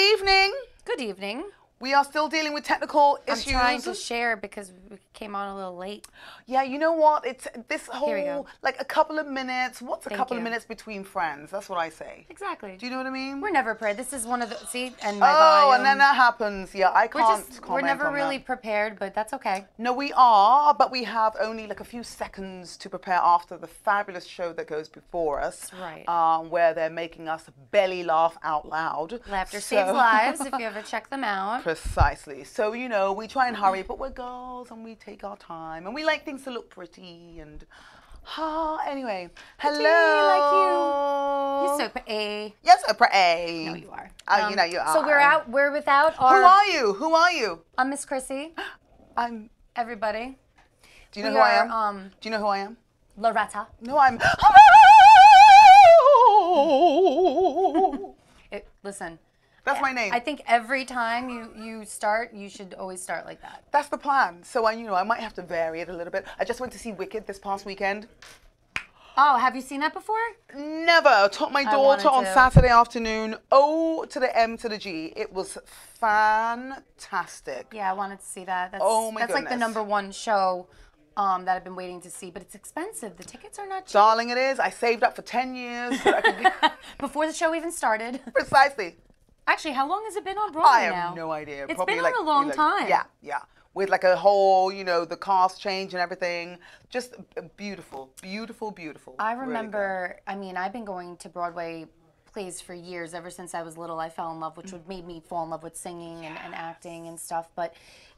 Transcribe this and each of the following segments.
evening. Good evening. We are still dealing with technical I'm issues. trying to share because we came on a little late. Yeah, you know what? It's this Here we whole, go. like a couple of minutes. What's a Thank couple of you. minutes between friends? That's what I say. Exactly. Do you know what I mean? We're never prepared. This is one of the, see, and my Oh, volume. and then that happens. Yeah, I can't We're comment never on really that. prepared, but that's okay. No, we are, but we have only like a few seconds to prepare after the fabulous show that goes before us. That's right. Where they're making us belly laugh out loud. Laughter So- saves lives if you ever check them out. Precisely. So, you know, we try and hurry, but we're girls and we take our time and we like things to look pretty and anyway. Hello. You're so pretty. You're so pretty. No, you are. Oh, you know you are. So we're without our... Who are you? Who are you? I'm Miss Chrissy. I'm... Everybody. Do you know We who I are, am? Do you know who I am? Loretta. No, I'm... Listen. That's my name. I think every time you start, you should always start like that. That's the plan. So I might have to vary it a little bit. I just went to see Wicked this past weekend. Oh, have you seen that before? Never. Took my I daughter on wanted to. Saturday afternoon. O to the M to the G. It was fantastic. Yeah, I wanted to see that. That's, Oh, my that's like the goodness. #1 show that I've been waiting to see, but it's expensive. The tickets are not cheap. Darling, it is. I saved up for 10 years. So that I could be... Before the show even started. Precisely. Actually, how long has it been on Broadway I now? have no idea. It's Probably been like, on a long time. Yeah. With like a whole, the cast change and everything. Just beautiful, beautiful, beautiful. I Really remember, I've been going to Broadway plays for years. Ever since I was little, I fell in love, which would made me fall in love with singing and acting and stuff. But,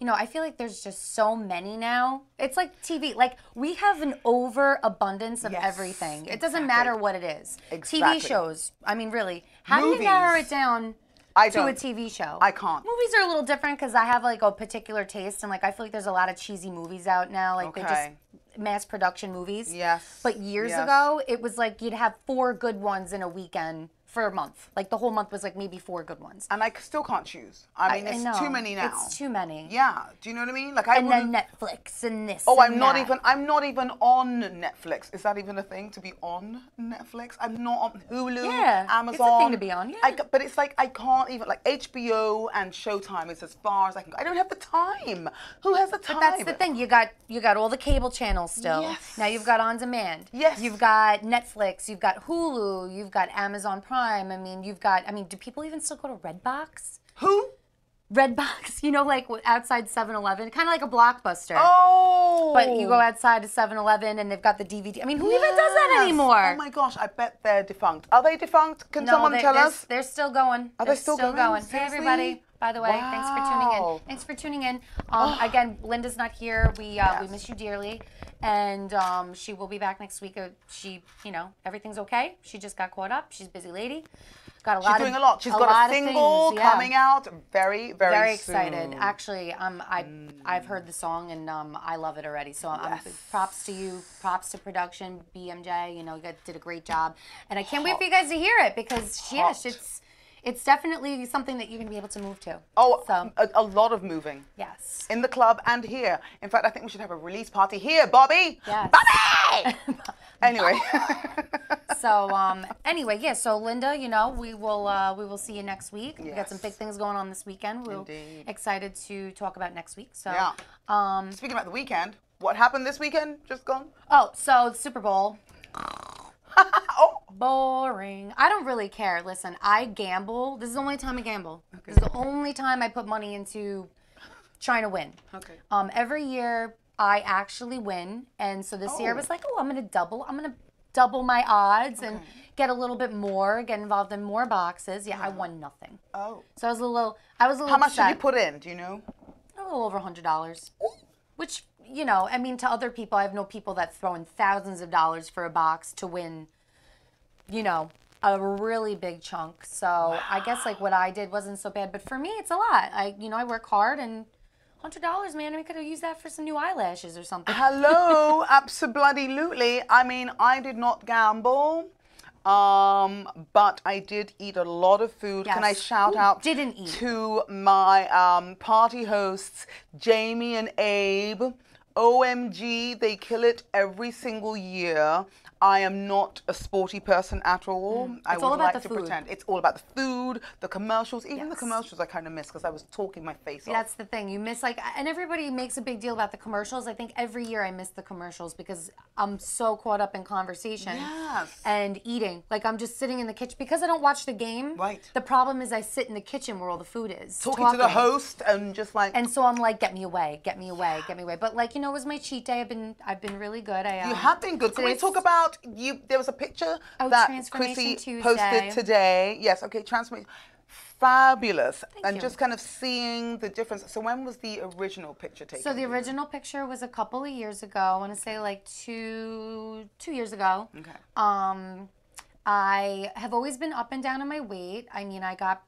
I feel like there's just so many now. It's like TV. Like, we have an overabundance of Yes, everything. It doesn't exactly. matter what it is. Exactly. TV shows, really. How do Movies. you narrow it down I to a don't. TV show? I can't. Movies are a little different because I have like a particular taste, and like I feel like there's a lot of cheesy movies out now. Like they're Okay. just mass production movies. Yes. But years Yes. ago, it was like you'd have 4 good ones in a weekend for a month. Like the whole month was like maybe 4 good ones. And I still can't choose. I mean, I it's know. too many now. It's too many. Yeah. Do you know what I mean? Like I And wouldn't... then Netflix and this. Oh, and that. I'm not even on Netflix. Is that even a thing to be on Netflix? I'm not on Hulu, Yeah, Amazon. it's a thing to be on, yeah. But it's like I can't even, like HBO and Showtime is as far as I can go. I don't have the time. Who has the time? But that's the thing. You got all the cable channels still. Yes. Now you've got on demand. Yes. You've got Netflix. You've got Hulu. You've got Amazon Prime. Do people even still go to Redbox? Who? Redbox, like outside 7-Eleven, kind of like a Blockbuster. Oh. But you go outside to 7-Eleven and they've got the DVD. Who even does that Yes. anymore? Oh my gosh, I bet they're defunct. Are they defunct? Can someone tell us? They're still going. Are They're they still going? Hey, Seriously? everybody. By the way, thanks for tuning Wow. in. Thanks for tuning in. Again, Linda's not here. We miss you dearly. And she will be back next week. Everything's okay. She just got caught up. She's a busy lady. Got a lot. She's doing a lot. She's got a single coming out very, very, Very soon. excited. Actually, I've heard the song and I love it already. So props to you, props to production, BMJ. You guys did a great job, and I can't wait for you guys to hear it because it's definitely something that you're gonna be able to move to. Oh, so a lot of moving. yes. In the club and here. In fact, I think we should have a release party here, Bobby. Yes. Bobby! Anyway. So anyway, yeah. So Linda, we will see you next week. We got some big things going on this weekend. We're Indeed. excited to talk about next week. So Yeah. Speaking about the weekend, what happened this weekend? Just gone? so the Super Bowl. Oh. Boring. I don't really care. Listen, I gamble. This is the only time I gamble. Okay. This is the only time I put money into trying to win. Okay. Every year I actually win, and so this year I was like, I'm gonna double my odds and get a little bit more, get involved in more boxes. Yeah, I won nothing. Oh. So I was a little How much did upset. you put in? Do you know? A little over $100. Which, to other people, I know people that throw in thousands of dollars for a box to win, a really big chunk. So I guess like what I did wasn't so bad, but for me, it's a lot. I work hard and $100, man, I could have used that for some new eyelashes or something. Hello, absolutely. I mean, I did not gamble. But I did eat a lot of food. Yes. Can I shout Who out didn't eat? to my party hosts, Jamie and Abe. OMG, they kill it every single year. I am not a sporty person at all. I It's would all about like the to food. pretend. It's all about the food, the commercials. Even the Yes. commercials I kind of miss because I was talking my face off. That's the thing. You miss and everybody makes a big deal about the commercials. I think every year I miss the commercials because I'm so caught up in conversation Yes. and eating. Like I'm just sitting in the kitchen because I don't watch the game. Right. The problem is I sit in the kitchen where all the food is. Talking to the host and just like. And so I'm like, get me away, get me away, get me away. But like, you know, it was my cheat day. I've been really good. You have been good. Can we today's- talk about you? There was a picture Oh, that Transformation Chrissy Tuesday. posted today. Yes, okay, transformation. Fabulous. And you. just kind of seeing the difference. So when was the original picture taken? So the original picture was a couple of years ago. I want to say like two years ago. Okay. I have always been up and down in my weight. I mean, I got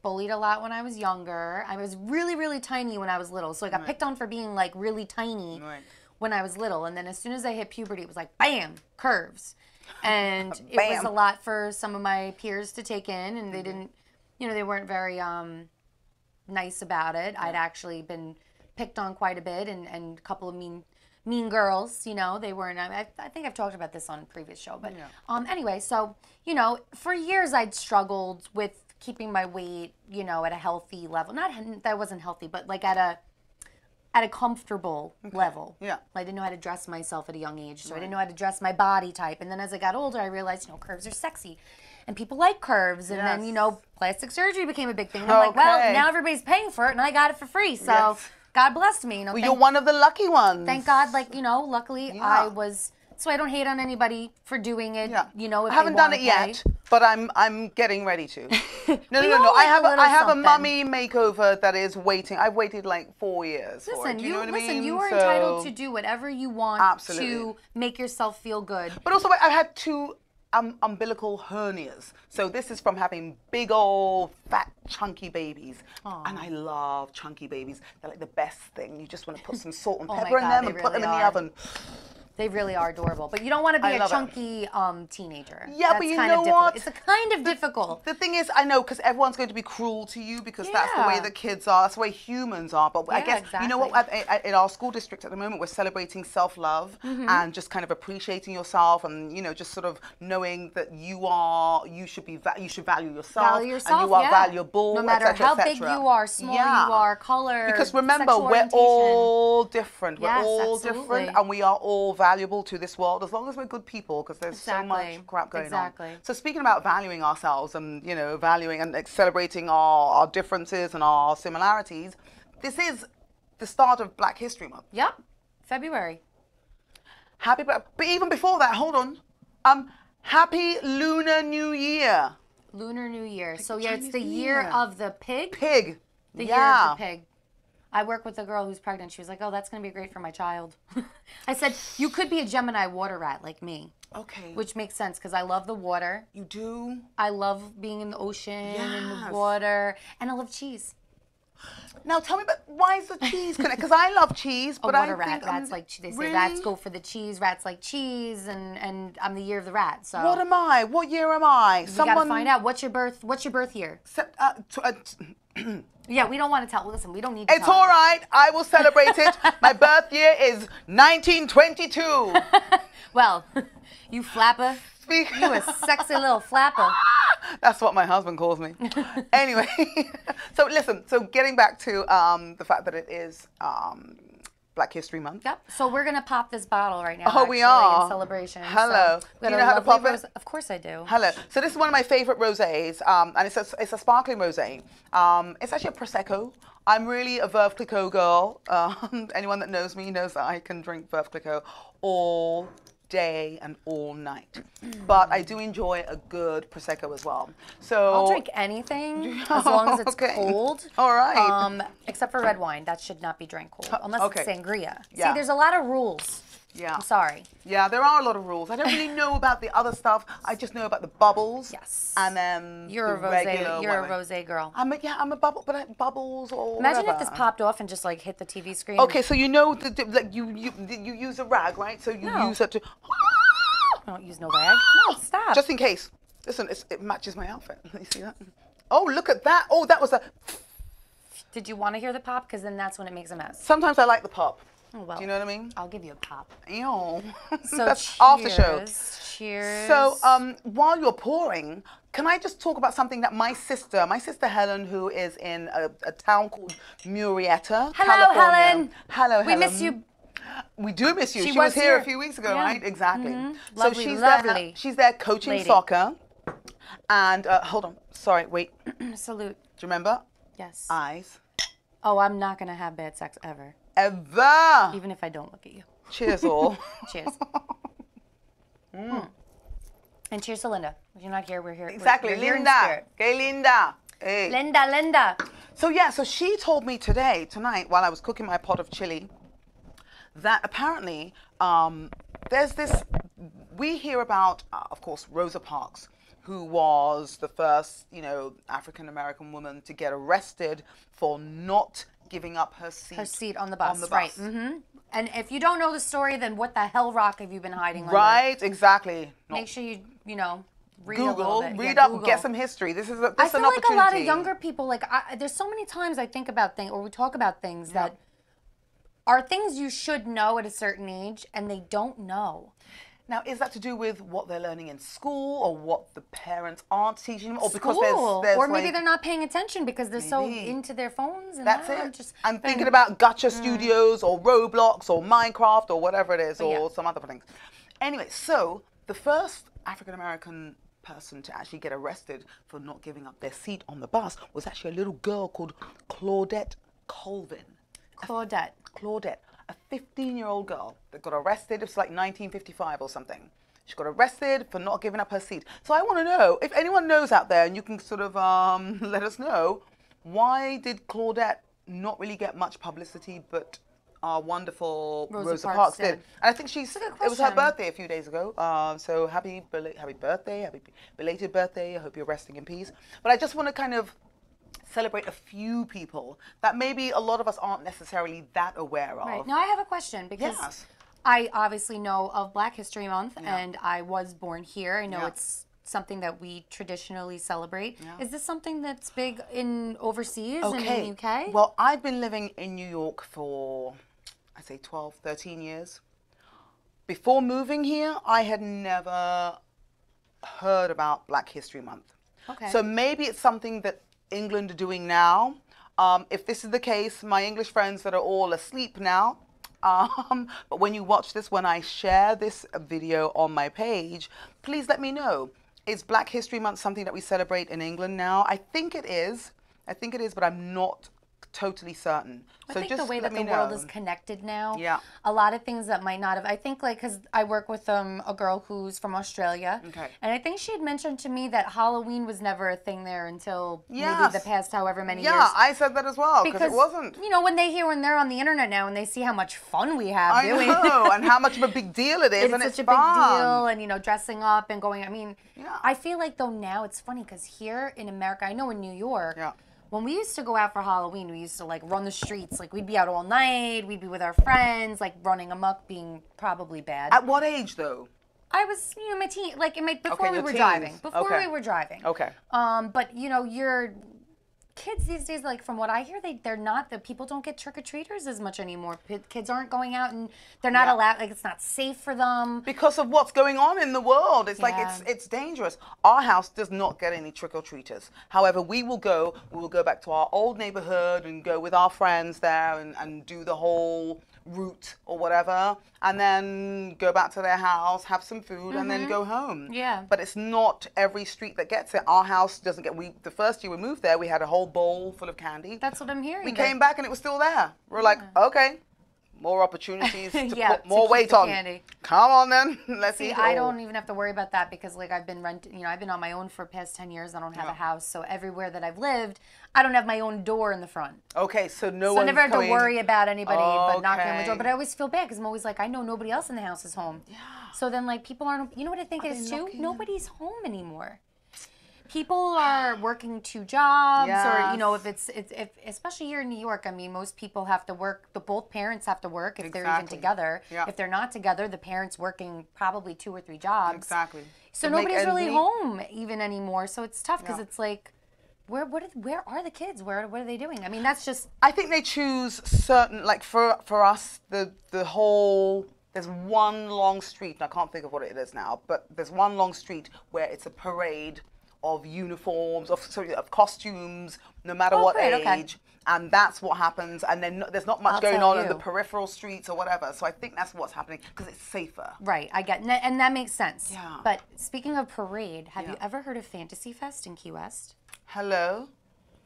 bullied a lot when I was younger. I was really, really tiny when I was little. So I got picked on for being like really tiny Right. when I was little. And then as soon as I hit puberty, it was like, bam, curves. And it was Bam. a lot for some of my peers to take in. And they didn't, you know, they weren't very nice about it. I'd actually been picked on quite a bit and a couple of mean girls, you know, they weren't, I think I've talked about this on a previous show, but anyway, so, you know, for years I'd struggled with keeping my weight, you know, at a healthy level. Not that wasn't healthy, but like at a comfortable level. Yeah. I didn't know how to dress myself at a young age, so I didn't know how to dress my body type. And then as I got older, I realized, you know, curves are sexy. And people like curves. And then, Yes. you know, plastic surgery became a big thing. And I'm like, well, Okay. now everybody's paying for it, and I got it for free. So Yes. God blessed me. You know, Well, you're one of the lucky ones. thank God, like, you know, luckily Yeah. I was, so I don't hate on anybody for doing it, Yeah. you know, if I haven't they done wanna it yet, but I'm getting ready to. No, We no, all no. like a little I have a something. mummy makeover that is waiting. I've waited like 4 years for it. Listen, Do you know what I mean? you are So- entitled to do whatever you want Absolutely. to make yourself feel good. But also, I had 2 umbilical hernias. So this is from having big old fat chunky babies. And I love chunky babies. They're like the best thing. You just want to put some salt and Oh my pepper in God, them they and put them in really the are. oven. They really are adorable, but you don't want to be I a love it. chunky teenager. Yeah, but That's you kind know of difficult. what? It's a kind of difficult. The thing is, I know, because everyone's going to be cruel to you because that's the way Yeah. the kids are. That's the way humans are. But I Yeah, guess, you know what, in our school district at the moment, we're celebrating self-love Mm-hmm. and just kind of appreciating yourself and, you know, just sort of knowing that you should value yourself. Value yourself, and you are yeah. valuable, No matter et cetera, how et big cetera. you are, small Yeah. you are, color, Because remember, sexual we're orientation. all different. We're Yes, all absolutely. different, and we are all valuable to this world as long as we're good people. Because there's so Exactly. much crap going Exactly. on. So speaking about valuing ourselves and you know valuing and like, celebrating our differences and our similarities, this is the start of Black History Month. Yep, February. Happy, but even before that, hold on. Happy Lunar New Year. Lunar New Year. So yeah, it's Chinese the New year Year. of the pig. Pig. The yeah. year of the pig. I work with a girl who's pregnant. She was like, "Oh, that's going to be great for my child." I said, "You could be a Gemini water rat like me," Okay. which makes sense because I love the water. you do? I love being in the ocean and Yes. the water, and I love cheese. Now tell me about why is the cheese connected? Because I love cheese, A but I water rat. think Rats like they say really? rats go for the cheese. Rats like cheese, and I'm the year of the rat. So What am I? What year am I? we gotta find out what's your birth year. Yeah, we don't want to tell. Listen, we don't need to It's tell all them. right. I will celebrate it. My birth year is 1922. Well, you flapper. Speak- You a sexy little flapper. That's what my husband calls me. Anyway, so listen. So getting back to the fact that it is Black History Month. Yep. So we're gonna pop this bottle right now. Oh, we actually, are? in celebration. Hello. So we Do you got know a how to lovely pop it? rose- Of course I do. Hello. So this is one of my favorite rosés, and it's a sparkling rosé. It's actually a prosecco. I'm really a Veuve Clicquot girl. Anyone that knows me knows that I can drink Veuve Clicquot all day and all night. But I do enjoy a good prosecco as well. So I'll drink anything as long as it's Okay. cold. All right. Except for red wine, that should not be drank cold, unless okay. it's sangria. Yeah. See, there's a lot of rules. Yeah. I'm sorry. Yeah, there are a lot of rules. I don't really know about the other stuff. I just know about the bubbles. Yes. And then You're the a regular rosé. You're a wine. rosé girl. I'm a bubble, but bubbles or Imagine whatever. if this popped off and just like hit the TV screen. Okay, so you know like you use a rag, right? So you No. use it to I don't use no rag. No, stop. just in case. Listen, it matches my outfit. You see that? Oh, look at that! Oh, that was a. Did you want to hear the pop? Because then that's when it makes a mess. Sometimes I like the pop. Oh, well, Do you know what I mean? I'll give you a pop. Ew. So That's after show. Cheers. So while you're pouring, can I just talk about something that my sister Helen, who is in a town called Murrieta, Hello, California. Helen. Hello, We Helen. miss you. We do miss you. She She was was here a here. few weeks ago, Yeah. right? Exactly. So Lovely, she's lovely there. She's there coaching lady. soccer. And hold on. Sorry. Wait. Do you Salute. remember? Yes. Eyes. Oh, I'm not going to have bad sex ever. Ever. Even if I don't look at you. Cheers, all. Cheers. And cheers to Linda. If you're not here, we're here. Exactly. We're here in Linda. spirit. Que linda. Hey. Linda. So yeah, so she told me tonight, while I was cooking my pot of chili, that apparently there's this, we hear about, of course, Rosa Parks, who was the first, African-American woman to get arrested for not giving up her seat. Her seat on the bus. Right. Mm-hmm. And if you don't know the story, then what the hell rock have you been hiding under? Right, exactly. Make sure you, read Google, a little bit. read Yeah, up, Google. get some history. This is I an feel opportunity. like a lot of younger people, there's so many times I think about things, or we talk about things that are things you should know at a certain age, and they don't know. Now, is that to do with what they're learning in school, or what the parents aren't teaching them, or because School. there's Or maybe like, they're not paying attention because they're so Maybe. into their phones. And That's I'm it. just I'm thinking about Gacha Studios or Roblox or Minecraft or whatever it is, or yeah. some other things. Anyway, so the first African-American person to actually get arrested for not giving up their seat on the bus was actually a little girl called Claudette Colvin. Claudette, a 15-year-old girl that got arrested. It was like 1955 or something. She got arrested for not giving up her seat. So I want to know, if anyone knows out there, and you can sort of let us know, why did Claudette not really get much publicity, but our wonderful Rosa Parks did? And I think it was her birthday a few days ago. So happy birthday, happy belated birthday. I hope you're resting in peace. But I just want to kind of celebrate a few people that maybe a lot of us aren't necessarily that aware of. Right. Now I have a question because Yes. I obviously know of Black History Month and I was born here. I know it's something that we traditionally celebrate. Yeah. Is this something that's big in overseas and in the UK? Well, I've been living in New York for, I'd say 12, 13 years. Before moving here, I had never heard about Black History Month. Okay. So maybe it's something that England are doing now. If this is the case, my English friends that are all asleep now, but when you watch this, when I share this video on my page, please let me know. Is Black History Month something that we celebrate in England now? I think it is, but I'm not totally certain. I So think just the way let that the me world know. is connected now, Yeah. a lot of things that might not have, I think because I work with a girl who's from Australia, Okay. and I think she had mentioned to me that Halloween was never a thing there until maybe Yes. the past however many Yeah, years. I said that as well, because it wasn't. when they're on the internet now and they see how much fun we have I doing know, and how much of a big deal it is, it's and such it's a fun. big deal, and dressing up and going. I mean, Yeah. I feel like though now it's funny because here in America, I know in New York, Yeah. when we used to go out for Halloween, we used to run the streets. We'd be out all night. We'd be with our friends, running amok, being probably bad. At what age, though? I was, my teen, before we your were teens. driving. Before Okay. we were driving. Okay. But your kids these days, from what I hear, they're not. The people don't get trick or treaters as much anymore. Kids aren't going out, and they're not allowed. It's not safe for them. Because of what's going on in the world. It's like Yeah. it's dangerous. Our house does not get any trick-or-treaters. However, we will go back to our old neighborhood and go with our friends there and do the whole route or whatever, and then go back to their house, have some food, and then go home. Yeah. But it's not every street that gets it. Our house doesn't get. The first year we moved there, we had a whole bowl full of candy. That's what I'm hearing. We came back and it was still there. We're like, okay, more opportunities to Yeah, put more to keep weight the on. candy. Come on then, let's See, eat it I all. don't even have to worry about that because I've been renting. I've been on my own for the past 10 years. I don't have a house, so everywhere that I've lived, I don't have my own door in the front. Okay, so no So I one's never had coming. to worry about anybody but knocking on my door. Okay. But I always feel bad because I'm always like, I know nobody else in the house is home. Yeah. So then people aren't. You know what I think it is they too? knocking? Nobody's home anymore. People are working 2 jobs, or if especially here in New York. I mean, most people have to work. Both parents have to work if they're even Exactly. together. Yeah. If they're not together, the parents working probably 2 or 3 jobs. Exactly. So To make nobody's ends really meet. home even anymore. So it's tough because Yeah. it's like, where are the kids? What are they doing? I mean, that's just I think they choose certain, like for us, the whole, there's one long street, and I can't think of what it is now, but there's one long street where it's a parade of uniforms, of costumes, no matter what great, age. okay. And that's what happens, and then there's not much I'll going tell on in the you. peripheral streets or whatever. So I think that's what's happening because it's safer. right. I get, and that makes sense. Yeah. But speaking of parade, have you Yeah. ever heard of Fantasy Fest in Key West? Hello?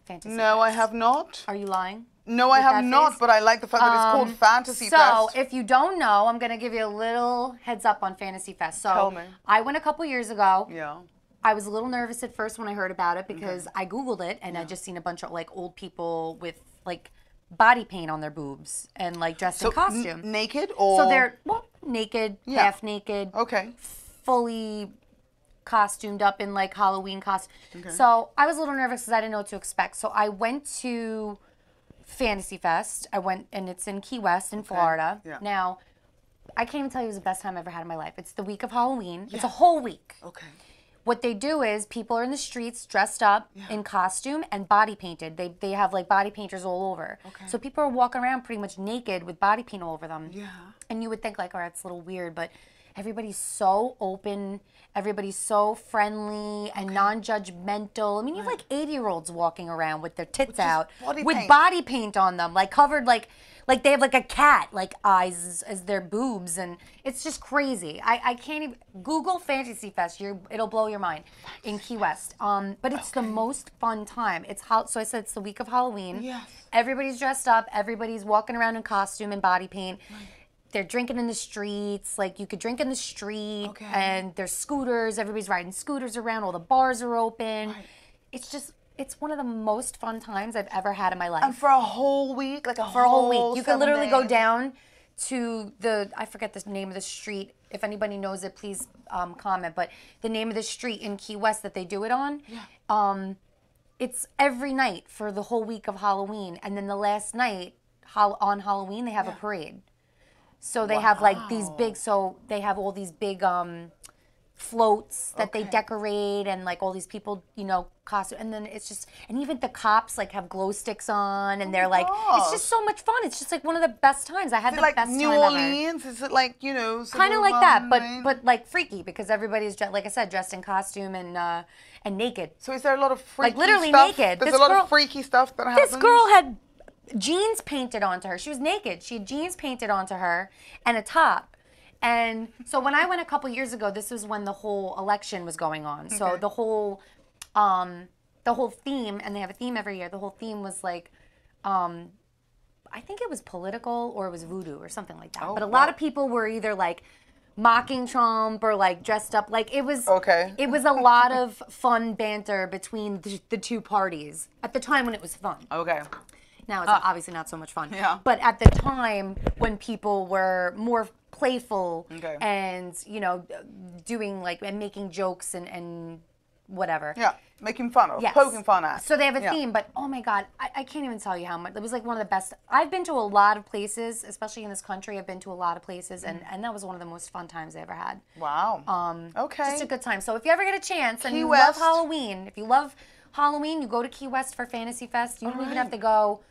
Fantasy No, I Fest. have not. Are you lying? No, I with have that not, face? but I like the fact that it's called Fantasy So, Fest. if you don't know, I'm going to give you a little heads up on Fantasy Fest. So, Tell me. I went a couple years ago. Yeah. I was a little nervous at first when I heard about it because I Googled it and I just seen a bunch of like old people with like body paint on their boobs and like dressed in costume. Naked or? So they're naked, Yeah. half naked, Okay. fully costumed up in like Halloween costume. So I was a little nervous because I didn't know what to expect. So I went to Fantasy Fest. I went, and it's in Key West in Florida. Yeah. Now, I can't even tell you it was the best time I ever had in my life. It's the week of Halloween. It's a whole week. Okay. What they do is people are in the streets dressed up in costume and body painted. They have like body painters all over. Okay. So people are walking around pretty much naked with body paint all over them. Yeah. And you would think like, oh, that's a little weird, but everybody's so open. Everybody's so friendly and non-judgmental. I mean, you have like 80-year-olds walking around with their tits out body with paint. body paint on them, like covered like they have like a cat like eyes as their boobs, and it's just crazy. I can't even Google Fantasy Fest. It'll blow your mind in Key West. But it's the most fun time. So I said it's the week of Halloween. Yes. Everybody's dressed up. Everybody's walking around in costume and body paint. They're drinking in the streets. Like you could drink in the street, Okay. and there's scooters. Everybody's riding scooters around. All the bars are open. It's one of the most fun times I've ever had in my life. And for a whole week, like For a whole week, you could 7 literally go days? down to I forget the name of the street. If anybody knows it, please comment. But the name of the street in Key West that they do it on, it's every night for the whole week of Halloween, and then the last night on Halloween they have a parade. So they have like these big. So they have all these big floats that they decorate, and like all these people, costume, and then it's just, and even the cops like have glow sticks on, and they're like, it's just so much fun. It's just like one of the best times. I had the Is it like best New time Orleans? Is it like, sort Kind of like that, right? but like freaky because everybody's like I said, dressed in costume and naked. So is there a lot of freaky literally stuff? naked. There's This a lot girl- of freaky stuff that happens? This girl had jeans painted onto her. She was naked. She had jeans painted onto her and a top. And so when I went a couple years ago, this was when the whole election was going on. So the whole theme, and they have a theme every year. The whole theme was like, I think it was political or it was voodoo or something like that. But a lot of people were either like mocking Trump or like dressed up like it was. Okay. It was a lot of fun banter between the two parties at the time when it was fun. Okay. Now it's obviously not so much fun. Yeah. But at the time when people were more playful and, doing like and making jokes and whatever. Yeah. Making fun of, Yes. poking fun at. So they have a theme, but oh my God, I can't even tell you how much. It was like one of the best. I've been to a lot of places, especially in this country. I've been to a lot of places, and that was one of the most fun times I ever had. Wow. Okay. Just a good time. So if you ever get a chance and Key you West. love Halloween, if you love Halloween, you go to Key West for Fantasy Fest. You don't even have to go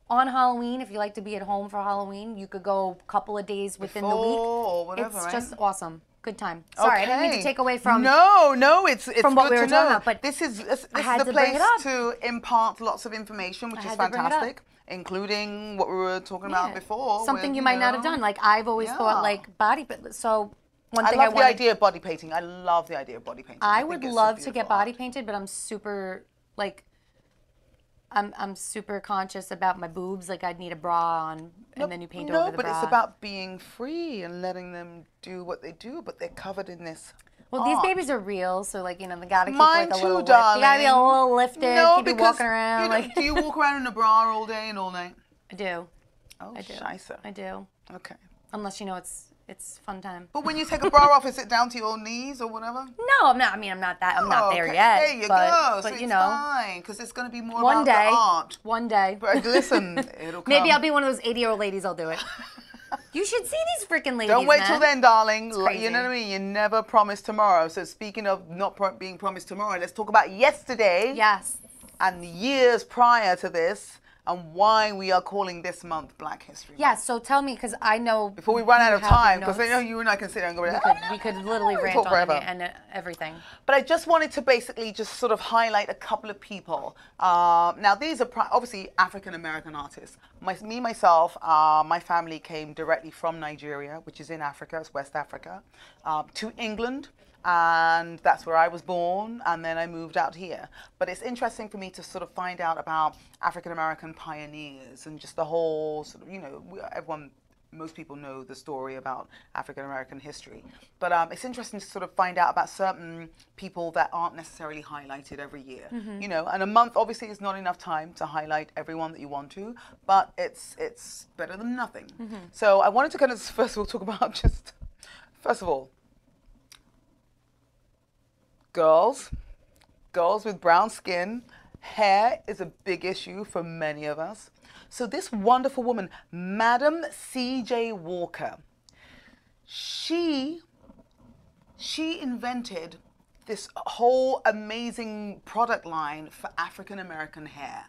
on Halloween. If you like to be at home for Halloween, you could go a couple of days within the week. Or whatever, It's right? just awesome. Good time. Sorry, I didn't mean to take away from. No, it's from what good we were to talking know. about, but this is had the to bring place it up. to impart lots of information, which is had to bring it up. fantastic, including what we were talking about before. Something with, you might not have done. Like I've always thought, like body. So one I thing love the wanted, idea of body painting. I love the idea of body painting. I think would it's love a to get beautiful body art. painted, but I'm super like. I'm super conscious about my boobs. Like I'd need a bra on, and then you paint over the bra. No, but it's about being free and letting them do what they do, but they're covered in this. Well, these art. babies are real, so like they gotta keep Mine like a too, little lift. darling. You gotta be a little lifted. No, keep you because walking around. Like do you walk around in a bra all day and all night? I do. Oh, I do. scheisse. I do. Okay. Unless it's fun time. But when you take a bra off, is it down to your knees or whatever? No, I'm not. I mean, I'm not that. I'm not there Okay, yet. There you but, go. But so you it's know, fine, because it's going to be more one about day. the art. One day. But listen, it'll come. Maybe I'll be one of those 80-year-old ladies. I'll do it. You should see these freaking ladies. Don't wait man. till then, darling. crazy. You know what I mean? You never promise tomorrow. So speaking of not being promised tomorrow, let's talk about yesterday. Yes. and the years prior to this, and why we are calling this month Black History Month. Yeah, so tell me, because I know... Before we run out of you have time, your because I know notes. you and I can sit there and go, We could literally rant talk on forever. it and everything. But I just wanted to basically just sort of highlight a couple of people. Now, these are obviously African-American artists. Myself, my family came directly from Nigeria, which is in Africa, it's West Africa, to England. And that's where I was born, and then I moved out here. But it's interesting for me to sort of find out about African-American pioneers and just the whole sort of, you know, most people know the story about African-American history. But it's interesting to sort of find out about certain people that aren't necessarily highlighted every year. You know, and a month obviously is not enough time to highlight everyone that you want to, but it's better than nothing. So I wanted to kind of first of all talk about just, first of all, girls with brown skin. Hair is a big issue for many of us. So this wonderful woman, Madam C.J. Walker, she invented this whole amazing product line for African American hair.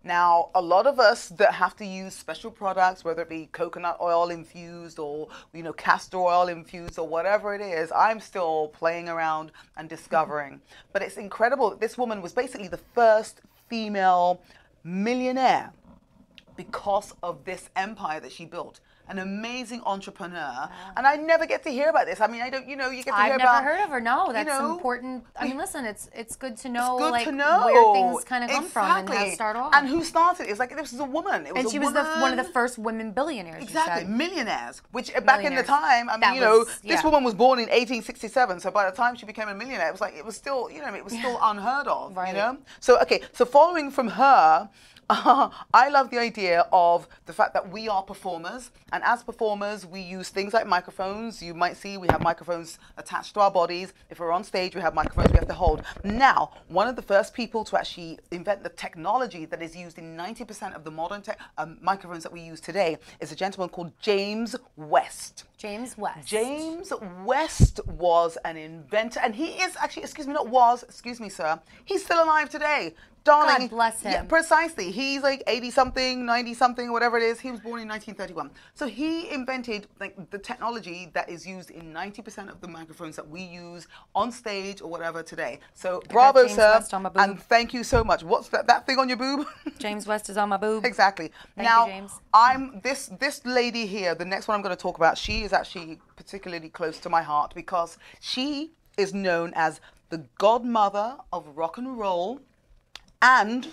Now, a lot of us that have to use special products, whether it be coconut oil infused or, you know, castor oil infused or whatever it is, I'm still playing around and discovering. But it's incredible that this woman was basically the first female millionaire because of this empire that she built. An amazing entrepreneur, and I never get to hear about this. I mean, I don't, you know, you get to hear about. I've never heard of her. No, that's know, important. I mean, listen, it's good to know, good like to know where things kind of come from and how to start off. And who started it? It's like this was a woman. It was and she was one of the first women billionaires. Exactly, you said. millionaires. Which back in the time, I mean, That you know, was- this yeah. woman was born in 1867. So by the time she became a millionaire, it was like it was still, you know, it was still unheard of. You Right. know. So okay, so following from her. I love the idea of the fact that we are performers, and as performers, we use things like microphones. You might see we have microphones attached to our bodies. If we're on stage, we have microphones we have to hold. Now, one of the first people to actually invent the technology that is used in 90% of the modern microphones that we use today is a gentleman called James West. James West. James West was an inventor, and he is actually, excuse me, sir, he's still alive today. Darling, God bless him. Yeah, precisely. He's like 80-something, 90-something, whatever it is. He was born in 1931. So he invented like the technology that is used in 90% of the microphones that we use on stage or whatever today. So bravo, James sir, West on my boob. and thank you so much. What's that thing on your boob? James West is on my boob. Exactly. Thank Now, you, James. I'm this lady here, the next one I'm going to talk about, she is actually particularly close to my heart because she is known as the godmother of rock and roll and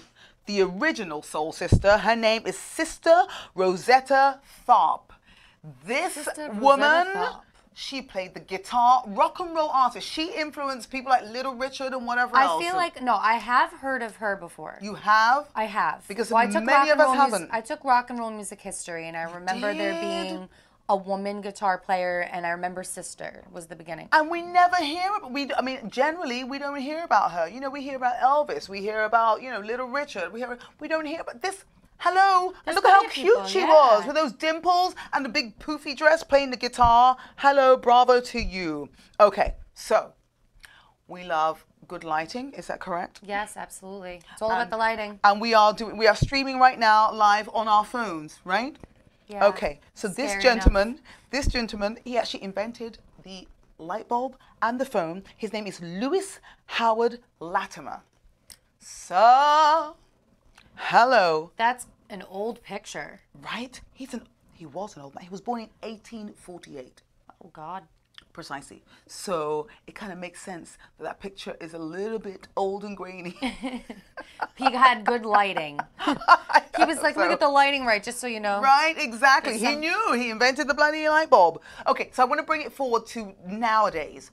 the original soul sister. Her name is Sister Rosetta Tharpe. This Sister Rosetta woman, Tharpe. she played the guitar, rock and roll artist. She influenced people like Little Richard and whatever else. I feel like, no, I have heard of her before. You have? I have. Because I took many rock of and us roll haven't. I took rock and roll music history, and I remember there did? being a woman guitar player, and I remember Sister was the beginning. And we never hear about, I mean, generally we don't hear about her. You know, we hear about Elvis, we hear about, you know, Little Richard, we don't hear about this. Hello, and There's look at how plenty of cute people, she yeah. was with those dimples and the big poofy dress playing the guitar. Hello, bravo to you. Okay, so we love good lighting, is that correct? Yes, absolutely. It's all about the lighting. And we are streaming right now live on our phones, right? Yeah. Okay, so this Scary gentleman, he actually invented the light bulb and the phone. His name is Louis Howard Latimer. So, hello. That's an old picture. Right? He was an old man. He was born in 1848. Oh, God. Precisely. So it kind of makes sense that picture is a little bit old and grainy. He had good lighting. He was like, look at the lighting right, just so you know. Right, exactly. He knew. He invented the bloody light bulb. Okay, so I want to bring it forward to nowadays.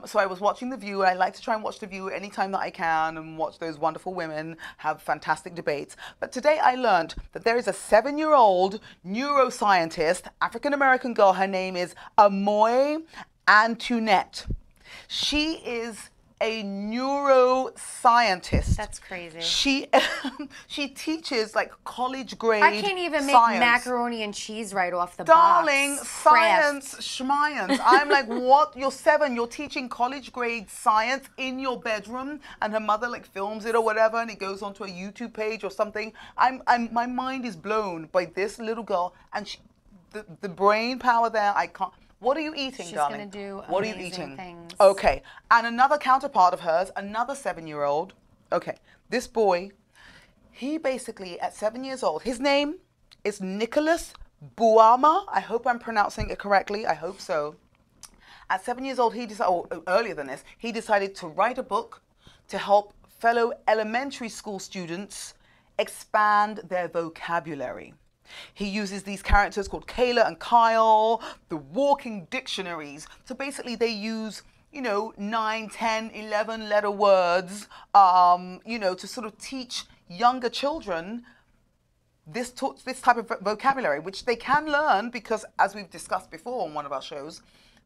So I was watching The View, and I like to try and watch The View anytime that I can and watch those wonderful women have fantastic debates. But today I learned that there is a 7-year-old neuroscientist, African-American girl. Her name is Amoy Antoinette. She is a neuroscientist. That's crazy. She she teaches like college grade I can't even make science. macaroni and cheese right off the Darling, box. science, schmience. I'm like, what? You're 7. You're teaching college grade science in your bedroom, and her mother like films it or whatever, and it goes onto a YouTube page or something. My mind is blown by this little girl, and the brain power there. I can't. What are you eating, She's darling? gonna do What are you amazing eating? things. Okay, and another counterpart of hers, another 7-year-old. Okay, this boy, he basically at 7 years old. His name is Nicholas Buama. I hope I'm pronouncing it correctly. I hope so. At 7 years old, he decided, or earlier than this, he decided to write a book to help fellow elementary school students expand their vocabulary. He uses these characters called Kayla and Kyle, the walking dictionaries. So basically they use, 9, 10, 11 letter words, to sort of teach younger children this type of vocabulary, which they can learn because, as we've discussed before on one of our shows,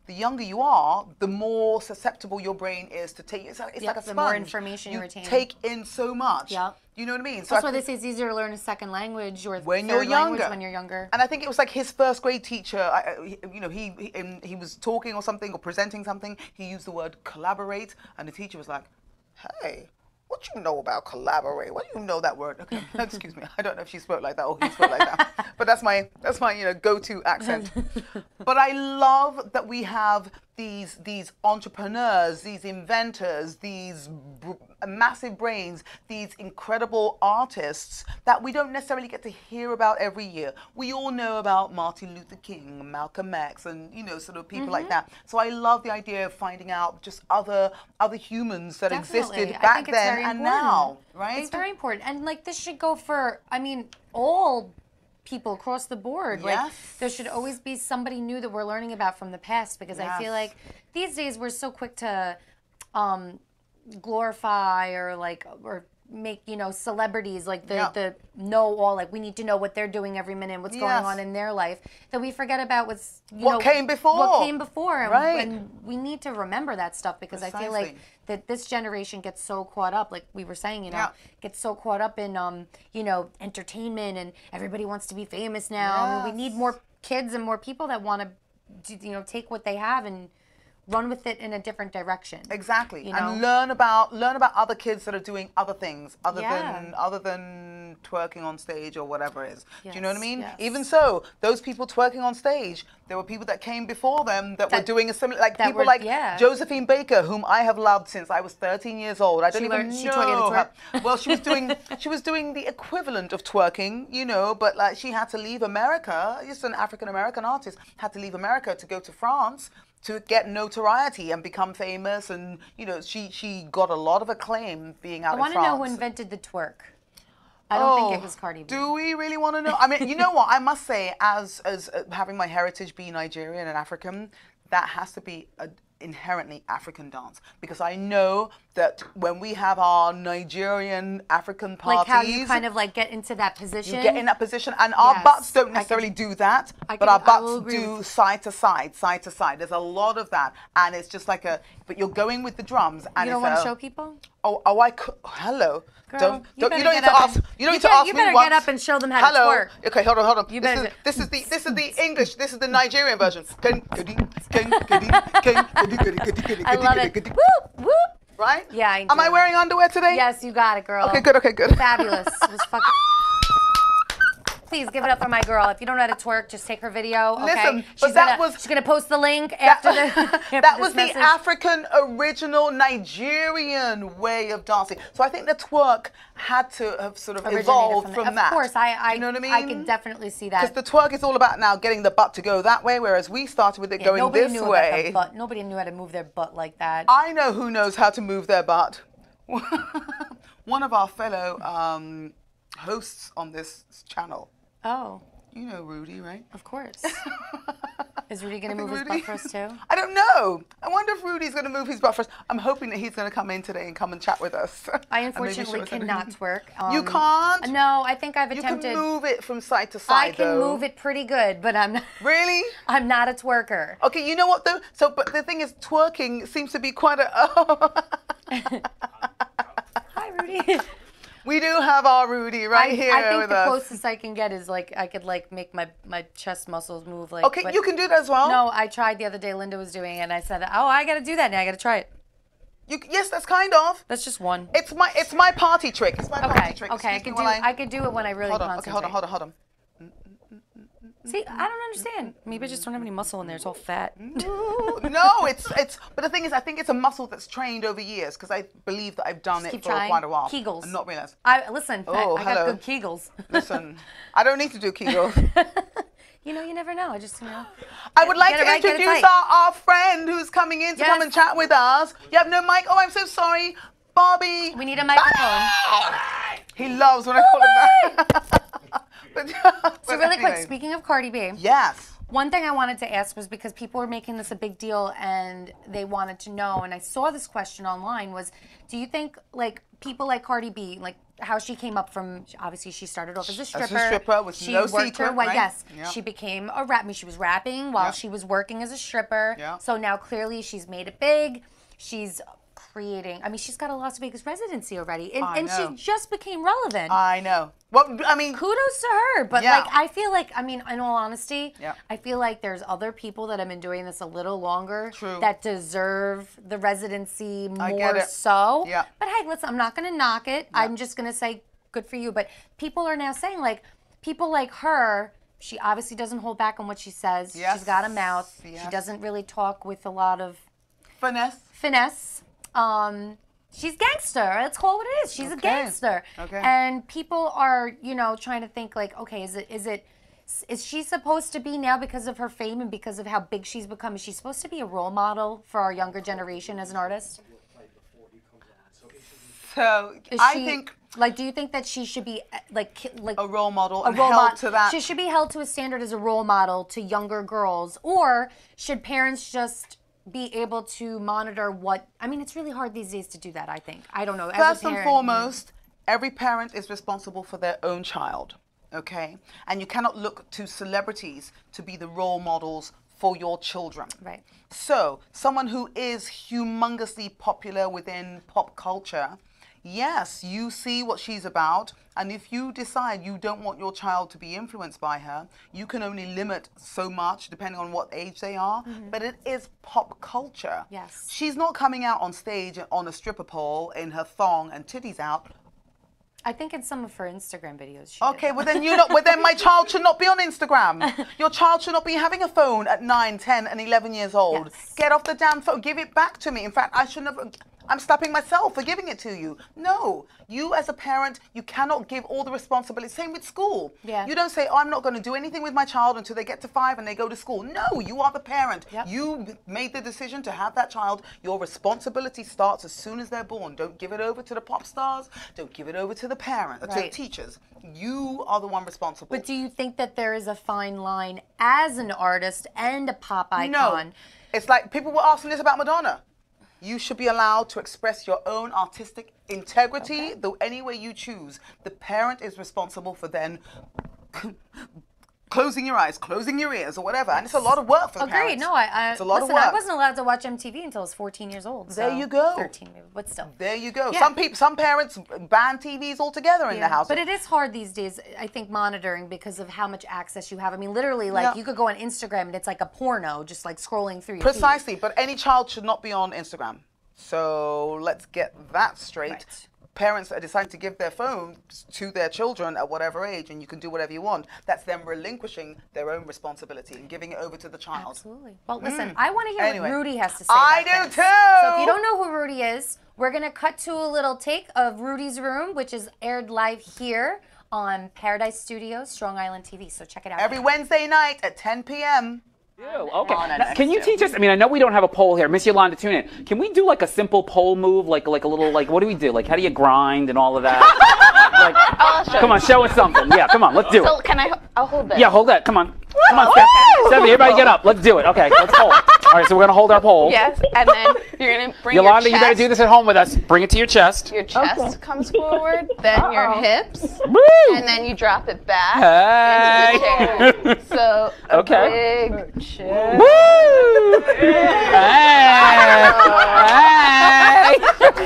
the younger you are, the more susceptible your brain is to take. It's like a sponge. The more information you retain. Take in so much. Yeah. You know what I mean? So that's why they say it's easier to learn a second language or when third you're language younger. when you're younger. And I think it was like his first grade teacher. He was talking or something or presenting something. He used the word collaborate, and the teacher was like, "Hey, what you know about collaborate? What do you know that word?" Okay, excuse me. I don't know if she spoke like that or he spoke like that. But that's my go-to accent. But I love that we have these entrepreneurs, these inventors, these massive brains, these incredible artists that we don't necessarily get to hear about every year. We all know about Martin Luther King, Malcolm X, and sort of people like that. So I love the idea of finding out just other humans that existed back then and now, right? It's very important, and like this should go for, all people across the board. Yes. Like there should always be somebody new that we're learning about from the past, because I feel like these days we're so quick to glorify or make celebrities like the know all, like we need to know what they're doing every minute, what's going on in their life, that we forget about what came before, right? And we need to remember that stuff, because I feel like that this generation gets so caught up, like we were saying, gets so caught up in entertainment, and everybody wants to be famous now. We need more kids and more people that want to take what they have and run with it in a different direction. Exactly. And learn about other kids that are doing other things other than twerking on stage or whatever it is. Do you know what I mean? Yes. Even so, those people twerking on stage, there were people that came before them that were doing a similar, like people like Josephine Baker, whom I have loved since I was 13 years old. I don't even know. She taught you to twerk? Well, she was doing the equivalent of twerking, but like she had to leave America. Just an African American artist had to leave America to go to France to get notoriety and become famous, and she got a lot of acclaim being out in France. I want to know who invented the twerk. I don't think it was Cardi B. Do we really want to know? I mean, you know what? I must say, as having my heritage be Nigerian and African, that has to be an inherently African dance, because I know that when we have our Nigerian African parties, like how you kind of like get into that position. You get in that position, and our butts don't necessarily do that, but our butts do side to side, side to side. There's a lot of that, and it's just like but you're going with the drums, and you don't want to show people. Oh, I could. Hello. Girl, you don't need to ask. You don't need to ask me. You better get up and show them how to twerk. Okay, hold on. This is the English. This is the Nigerian version. I love it. Whoop whoop. Right? Yeah. Am I wearing underwear today? Yes, you got it, girl. Okay, good. Fabulous. It was fucking. Please give it up for my girl. If you don't know how to twerk, just take her video. Okay? Listen, she's gonna post the link after the. That was the African original Nigerian way of dancing. So I think the twerk had to have sort of evolved from that. Of course, you know what I mean? I can definitely see that. Because the twerk is all about now getting the butt to go that way, whereas we started with it going this way. Nobody knew how to move their butt like that. I know who knows how to move their butt. One of our fellow hosts on this channel. Oh. You know Rudy, right? Of course. Is Rudy going to move his butt for us too? I don't know. I wonder if Rudy's going to move his butt for us. I'm hoping that he's going to come in today and come and chat with us. I unfortunately cannot twerk. You can't? No, I think I've attempted. You can move it from side to side, I can move it pretty good, but I'm not. Really? I'm not a twerker. Okay, you know what though? But the thing is, twerking seems to be quite a... Hi, Rudy. We do have our Rudy right here I think with the us. closest I can get is like I could like make my chest muscles move like. Okay, but you can do that as well. No, I tried the other day. Linda was doing it, and I said, "Oh, I got to do that now. I got to try it." Yes, that's kind of. That's just one. It's my party trick. It's my party trick. Okay. Excuse me while I could do it when I really Hold on. concentrate. Okay, hold on. See, I don't understand. Maybe I just don't have any muscle in there. It's all fat. No, it's. But the thing is, I think it's a muscle that's trained over years because I believe that I've done it Keep for trying. quite a while. Kegels. And not realize. Listen. Oh, I hello. got good Kegels. Listen, I don't need to do Kegels. You know, you never know. I just I would like Get it to right, get it introduce tight. our friend who's coming in to come Yes. and chat with us. You have no mic? Oh, I'm so sorry. Bobby. We need a microphone. He loves when I call him that. So really quick, speaking of Cardi B, Yes. one thing I wanted to ask was because people were making this a big deal and they wanted to know, and I saw this question online was, do you think like people like Cardi B, like how she came up from, obviously she started off as a stripper. stripper with she no worked secret, her way, right? yes. Yeah. She became a rap, she was rapping while Yeah. she was working as a stripper. Yeah. So now clearly she's made it big. She's creating, I mean, she's got a Las Vegas residency already. And, I and know. she just became relevant. I know. Well, I mean, Kudos to her, but Yeah. like I feel like, I mean, in all honesty, Yeah. I feel like there's other people that have been doing this a little longer True. that deserve the residency I get more it. so. Yeah. But hey, listen, I'm not going to knock it. I'm just going to say good for you. But people are now saying like people like her. She obviously doesn't hold back on what she says. Yes. She's got a mouth. Yes. She doesn't really talk with a lot of finesse. She's gangster. Let's call it what it is. She's a Okay. gangster. Okay. And people are, trying to think like, okay, is she supposed to be now because of her fame and because of how big she's become? Is she supposed to be a role model for our younger generation as an artist? So Is I she- think like, do you think that she should be like a role model a and role held model to that. She should be held to a standard as a role model to younger girls, or should parents just be able to monitor what? I mean, it's really hard these days to do that. I think. I don't know. As a First and parent, foremost, every parent is responsible for their own child, okay? And you cannot look to celebrities to be the role models for your children. Right. So, someone who is humongously popular within pop culture, yes, you see what she's about, and if you decide you don't want your child to be influenced by her, you can only limit so much depending on what age they are, but it is pop culture. Yes. She's not coming out on stage on a stripper pole in her thong and titties out. I think in some of her Instagram videos. She Okay, did. well then then my child should not be on Instagram. Your child should not be having a phone at 9, 10, and 11 years old. Yes. Get off the damn phone. Give it back to me. In fact, I shouldn't have. I'm slapping myself for giving it to you. No, you as a parent, you cannot give all the responsibility. Same with school. Yeah. You don't say, oh, I'm not going to do anything with my child until they get to 5 and they go to school. No, you are the parent. Yep. You made the decision to have that child. Your responsibility starts as soon as they're born. Don't give it over to the pop stars. Don't give it over to the parent, to the Right. teachers. You are the one responsible. But do you think that there is a fine line as an artist and a pop icon? No. It's like people were asking this about Madonna. You should be allowed to express your own artistic integrity any way you choose. The parent is responsible for then closing your eyes, closing your ears, or whatever. And it's a lot of work for the parents. Agreed. No, it's a lot listen, of work. I wasn't allowed to watch MTV until I was 14 years old. There so you go. 13 maybe, but still. There you go. Yeah. Some parents ban TVs altogether in the house. But it is hard these days, I think, monitoring because of how much access you have. I mean, literally, like, Yeah. you could go on Instagram and it's like a porno, just like scrolling through your feed. Precisely, but any child should not be on Instagram. So let's get that straight. Right. Parents are deciding to give their phones to their children at whatever age, and you can do whatever you want. That's them relinquishing their own responsibility and giving it over to the child. Absolutely. Well, listen, I want to hear Anyway. what Rudy has to say. I about do this. too. So if you don't know who Rudy is, we're going to cut to a little take of Rudy's Room, which is aired live here on Paradise Studios, Strong Island TV. So check it out. Every Wednesday night at 10 p.m. Okay. Now, can you teach us? I mean, I know we don't have a poll here. Miss Yolanda, tune in. Can we do like a simple pole move, like a little, like what do we do? Like how do you grind and all of that? Come on, show us something. Yeah, come on, let's do So it. can I'll hold this. Yeah, hold that. Come on. Come on, Stephanie, everybody get up. Let's do it. Okay, let's hold. All right, so we're gonna hold our pole. Yes, and then you're gonna bring Yolanda, your you better chest. do this at home with us. Bring it to your chest. Your chest comes forward, then your hips, Woo! and then you drop it back Hey! into the chair. So a Okay. big chair. Woo! Hey! Hey!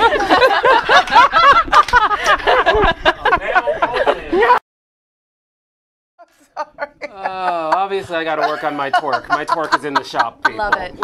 Obviously, I got to work on my twerk. My twerk is in the shop, people. Love it.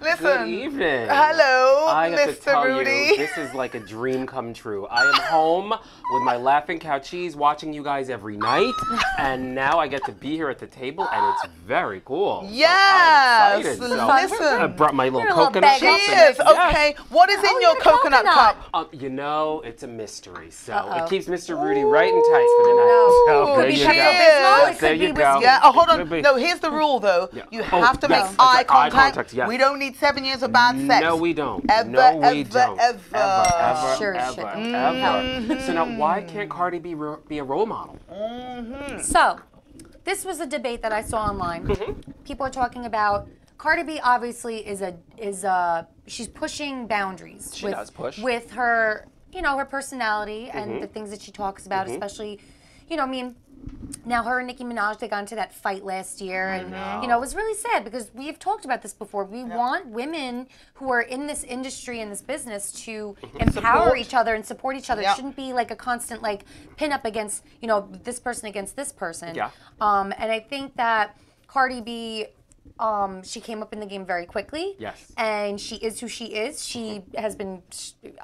Listen. Good evening. Hello, I have to Mr. tell Rudy. you, this is like a dream come true. I am home with my laughing cow cheese, watching you guys every night, and now I get to be here at the table, and it's very cool. Yes. So I'm excited. Listen. I brought my little You're a little coconut bag cup. of Cheers. Yes. Okay. What is in your coconut cup? You know, it's a mystery, so Uh-oh. it keeps Mr. Rudy right and tight for the night. Ooh, So there could be you Pepto go. Bismol, Yes, it there could you be go. whiskey. Yeah. Oh, hold Could on. be. No, here's the rule, though. Yeah. You Oh, have to yes, make that's eye right. Eye contact. contact, yes. We don't need 7 years of bad sex. No, we don't. Ever, no, we ever, don't. ever. Ever, Sure ever, shouldn't. ever. So now, why can't Cardi B be a role model? So, this was a debate that I saw online. People are talking about Cardi B. Obviously, she's pushing boundaries. She does push. With her, her personality and the things that she talks about, especially, I mean. Now, her and Nicki Minaj, they got into that fight last year, and it was really sad because we've talked about this before. We want women who are in this industry and this business to empower Support. each other and support each other. Yeah. It shouldn't be like a constant pin up against this person against this person. Yeah. And I think that Cardi B. She came up in the game very quickly. Yes. And she is who she is. She has been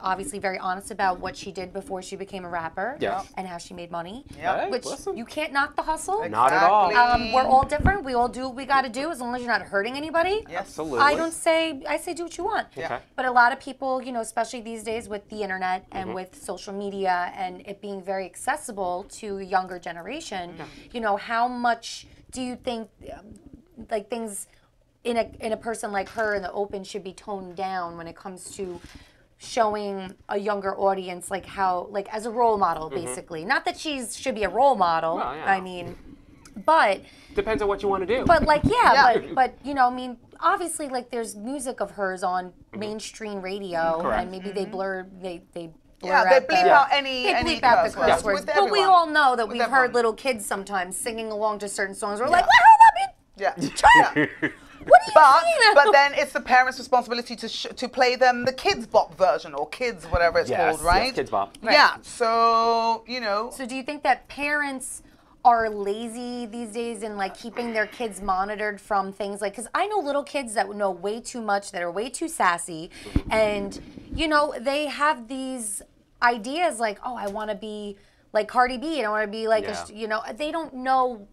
obviously very honest about what she did before she became a rapper. Yes. And how she made money. Yeah. Hey, Which listen. you can't knock the hustle. Not at all. Exactly. We're all different. We all do what we got to do as long as you're not hurting anybody. Yes. Absolutely. I say do what you want. Okay. But a lot of people, especially these days with the internet and Mm-hmm. with social media and it being very accessible to a younger generation, how much do you think things in a person like her in the open should be toned down when it comes to showing a younger audience as a role model, basically? Not that she should be a role model. Well, yeah. I mean, but Depends on what you want to do. but Yeah. but I mean, obviously, there's music of hers on mainstream radio, Correct. and maybe they blur they blur Yeah, they out bleep the, out any they any bleep out the curse curse words. words. With But we everyone. all know that With we've everyone. heard little kids sometimes singing along to certain songs. We're Yeah. like, well, Yeah. yeah. What are you But singing? but then it's the parents' responsibility to play them the Kids Bop version or Kids whatever it's yes, called, right? Yes, Kids Bop. Yeah. So So do you think that parents are lazy these days in keeping their kids monitored from things because I know little kids that know way too much, that are way too sassy, and they have these ideas oh, I want to be like Cardi B and I want to be like they don't know.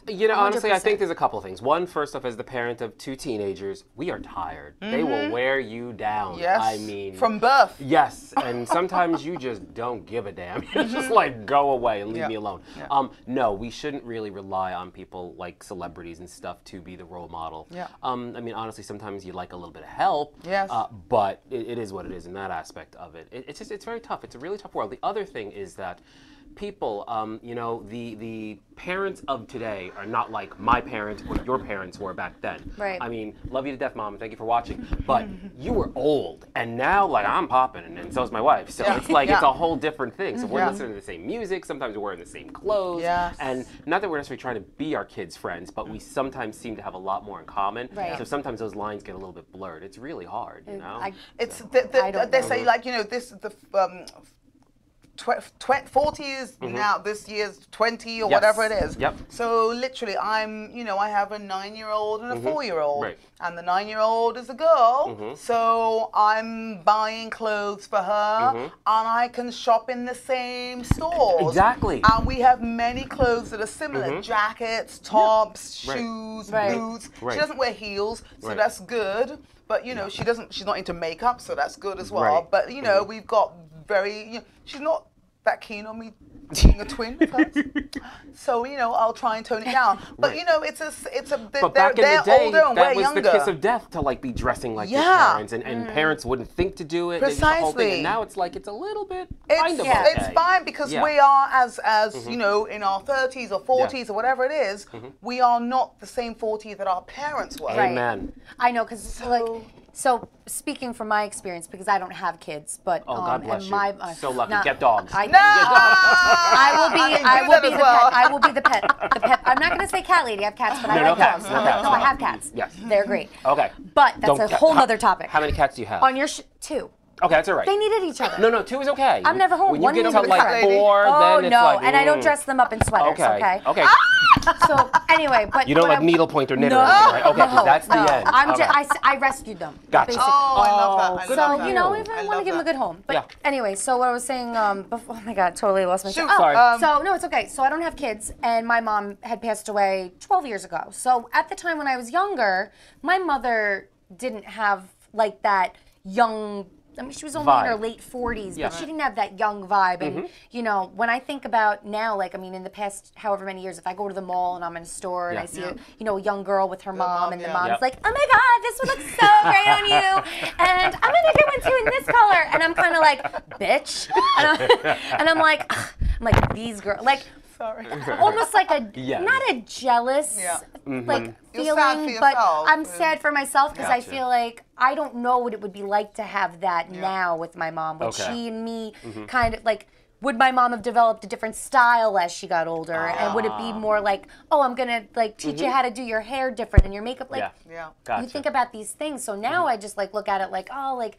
Honestly, I 100%. think there's a couple of things. One, first off, as the parent of 2 teenagers, we are tired. They will wear you down. yes. I mean, from birth. yes, and sometimes you just don't give a damn. You're just go away and leave Yeah. me alone. Yeah. No, we shouldn't really rely on people like celebrities and stuff to be the role model. Yeah. I mean, honestly, sometimes you like a little bit of help. Yes. But it is what it is in that aspect of it. It's very tough. It's a really tough world. The other thing is that people, the parents of today are not like my parents or your parents were back then. Right. I mean, love you to death, Mom. Thank you for watching. But you were old, and now I'm popping, and so is my wife. So Yeah. it's it's Yeah. a whole different thing. So we're Yeah. listening to the same music. Sometimes we're wearing the same clothes. Yes. And not that we're necessarily trying to be our kids' friends, but we sometimes seem to have a lot more in common. Right. So sometimes those lines get a little bit blurred. It's really hard, It's I don't they know. say this the 40 is now this year's 20 or Yes. whatever it is. Yep. So literally, I have a 9-year-old and a 4-year-old, Right. and the 9-year-old is a girl. So I'm buying clothes for her, and I can shop in the same stores. Exactly. And we have many clothes that are similar: jackets, tops, Right. shoes, Right. boots. Right. She doesn't wear heels, so Right. that's good. But she's not into makeup, so that's good as well. Right. But we've got she's not that keen on me being a twin with her. So I'll try and tone it down. But Right. they're But back in the day, older and that we're was younger. the kiss of death to be dressing like your Yeah. parents, and parents wouldn't think to do it. It's the whole thing. Precisely. And now it's it's a little bit It's, kind of yeah. okay. it's fine because Yeah. we are as in our 30s or 40s or whatever it is, we are not the same 40 that our parents were. Right. Amen. I know, because so speaking from my experience, because I don't have kids, but Oh, God bless and you. my So lucky. not- Get dogs. I, No! I will be. I I do will that be as the well. pet. I will be the pet. The pet. I'm not going to say cat lady. I have cats, but I No, like no cats, dogs. no cats. No, I have cats. Yes. They're great. Okay. But that's a whole nother topic. How many cats do you have? On your two. Okay, that's all right. They needed each other. No, 2 is okay. I'm never home. When you One get needs to to like cut. 4, Oh then it's no, like. and I don't dress them up in sweaters. Okay. Okay. So anyway, but You don't what like I- needlepoint or knit or No, anything, right? Okay, 'cause no, that's the no. end. I'm Okay. I rescued them. Gotcha. Basically. Oh, I love that. I good love So, that. you know, I if I love want to give them a that. good home. But Yeah. anyway, so what I was saying, before, oh my God, totally lost my Shoot, train. sorry. So, no, it's okay. So I don't have kids, and my mom had passed away 12 years ago. So at the time when I was younger, my mother didn't have like that young, I mean, she was only in her Vibe. late 40s, Yeah. but she didn't have that young vibe. And, you know, when I think about now, like, I mean, in the past however many years, if I go to the mall and I'm in a store and Yeah. I see, a young girl with her mom, mom, and the yeah. mom's Yep. like, oh my God, this would look so great on you. And I'm going to get one too in this color. And I'm kind of like, bitch. And I'm like, these girls, like, Sorry. almost like a, Yes. not a jealous, Yeah. like, You're sad feeling, for but yourself. I'm sad for myself because I Gotcha. feel like I don't know what it would be like to have that now with my mom. Would Okay. she and me kind of like, would my mom have developed a different style as she got older? And would it be more like, oh, I'm going to like teach you how to do your hair different and your makeup? Like, Yeah. Yeah. Gotcha. you think about these things. So now I just like look at it like, oh, like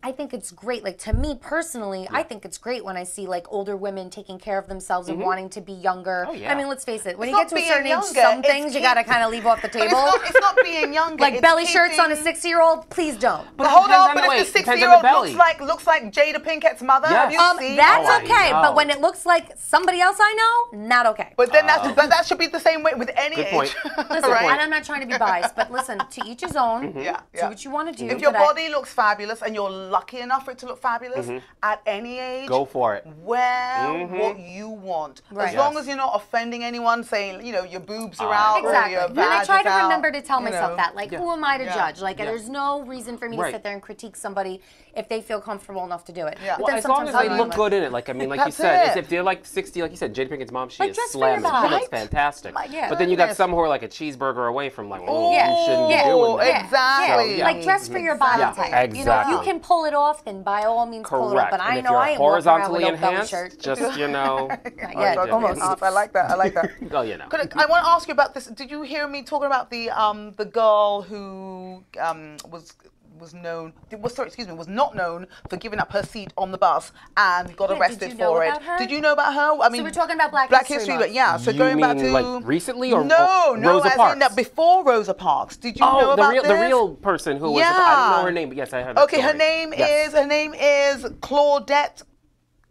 I think it's great. Like to me personally, I think it's great when I see like older women taking care of themselves and wanting to be younger. Oh, yeah. I mean, let's face it. When It's you not get to a being certain age, younger, some it's things you got to keep- kind of leave off the But table. it's not being younger. Like it's belly shirts on a keeping- 60-year-old, please don't. But hold Depends on, on but the weight. if the Depends on the 60-year-old belly. looks like Jada Pinkett's mother, have you seen? That's Oh, I okay, know. but when it looks like somebody else I know, not okay. But then that should be the same way with any Good age. point. Listen, right? and I'm not trying to be biased, but listen, to each his own. Yeah, Do yeah. what you want to do. If your but I- body looks fabulous and you're lucky enough for it to look fabulous at any age, Go for it. wear what you want. Right. As long Yes. as you're not offending anyone, saying, your boobs are I out agree. or Exactly. your And I vag try is to out, remember to tell you myself know. that. Like, who am I to Yeah. judge? Like, Yeah. there's no reason for me to Right. sit there and critique somebody if they feel comfortable enough to do it. Yeah. But Well, then as long as sometimes they I'm look like, good in it, like I mean, like you That's said, it. if they're like 60, like you said, Jada Pinkett's mom, she Like, is dress for your slim and she body. looks fantastic. My But then you got goodness. some who are like a cheeseburger away from like, oh, Yeah. you shouldn't Yeah. be doing that. Yeah. Exactly. Yeah. Like, dress for your body Yeah, type. exactly. You know, if you can pull it off, then by all means pull it off. Correct. But And I if know you're I ain't walking around with horizontally no belly enhanced, shirt. just Not yet, I do. almost. I like that. I like that. Well, you know. I want to ask you about this. Did you hear me talking about the girl who was not known for giving up her seat on the bus and got Yeah, did arrested you know for it? about her? Did you know about her? I mean, we're talking about Black History History, Month. yeah. So You going back mean, to like, recently or no, Rosa as Parks? in before Rosa Parks. Did you know Oh, about the real person who was, I don't know her name, but yes, I heard that Okay, her story. name is Claudette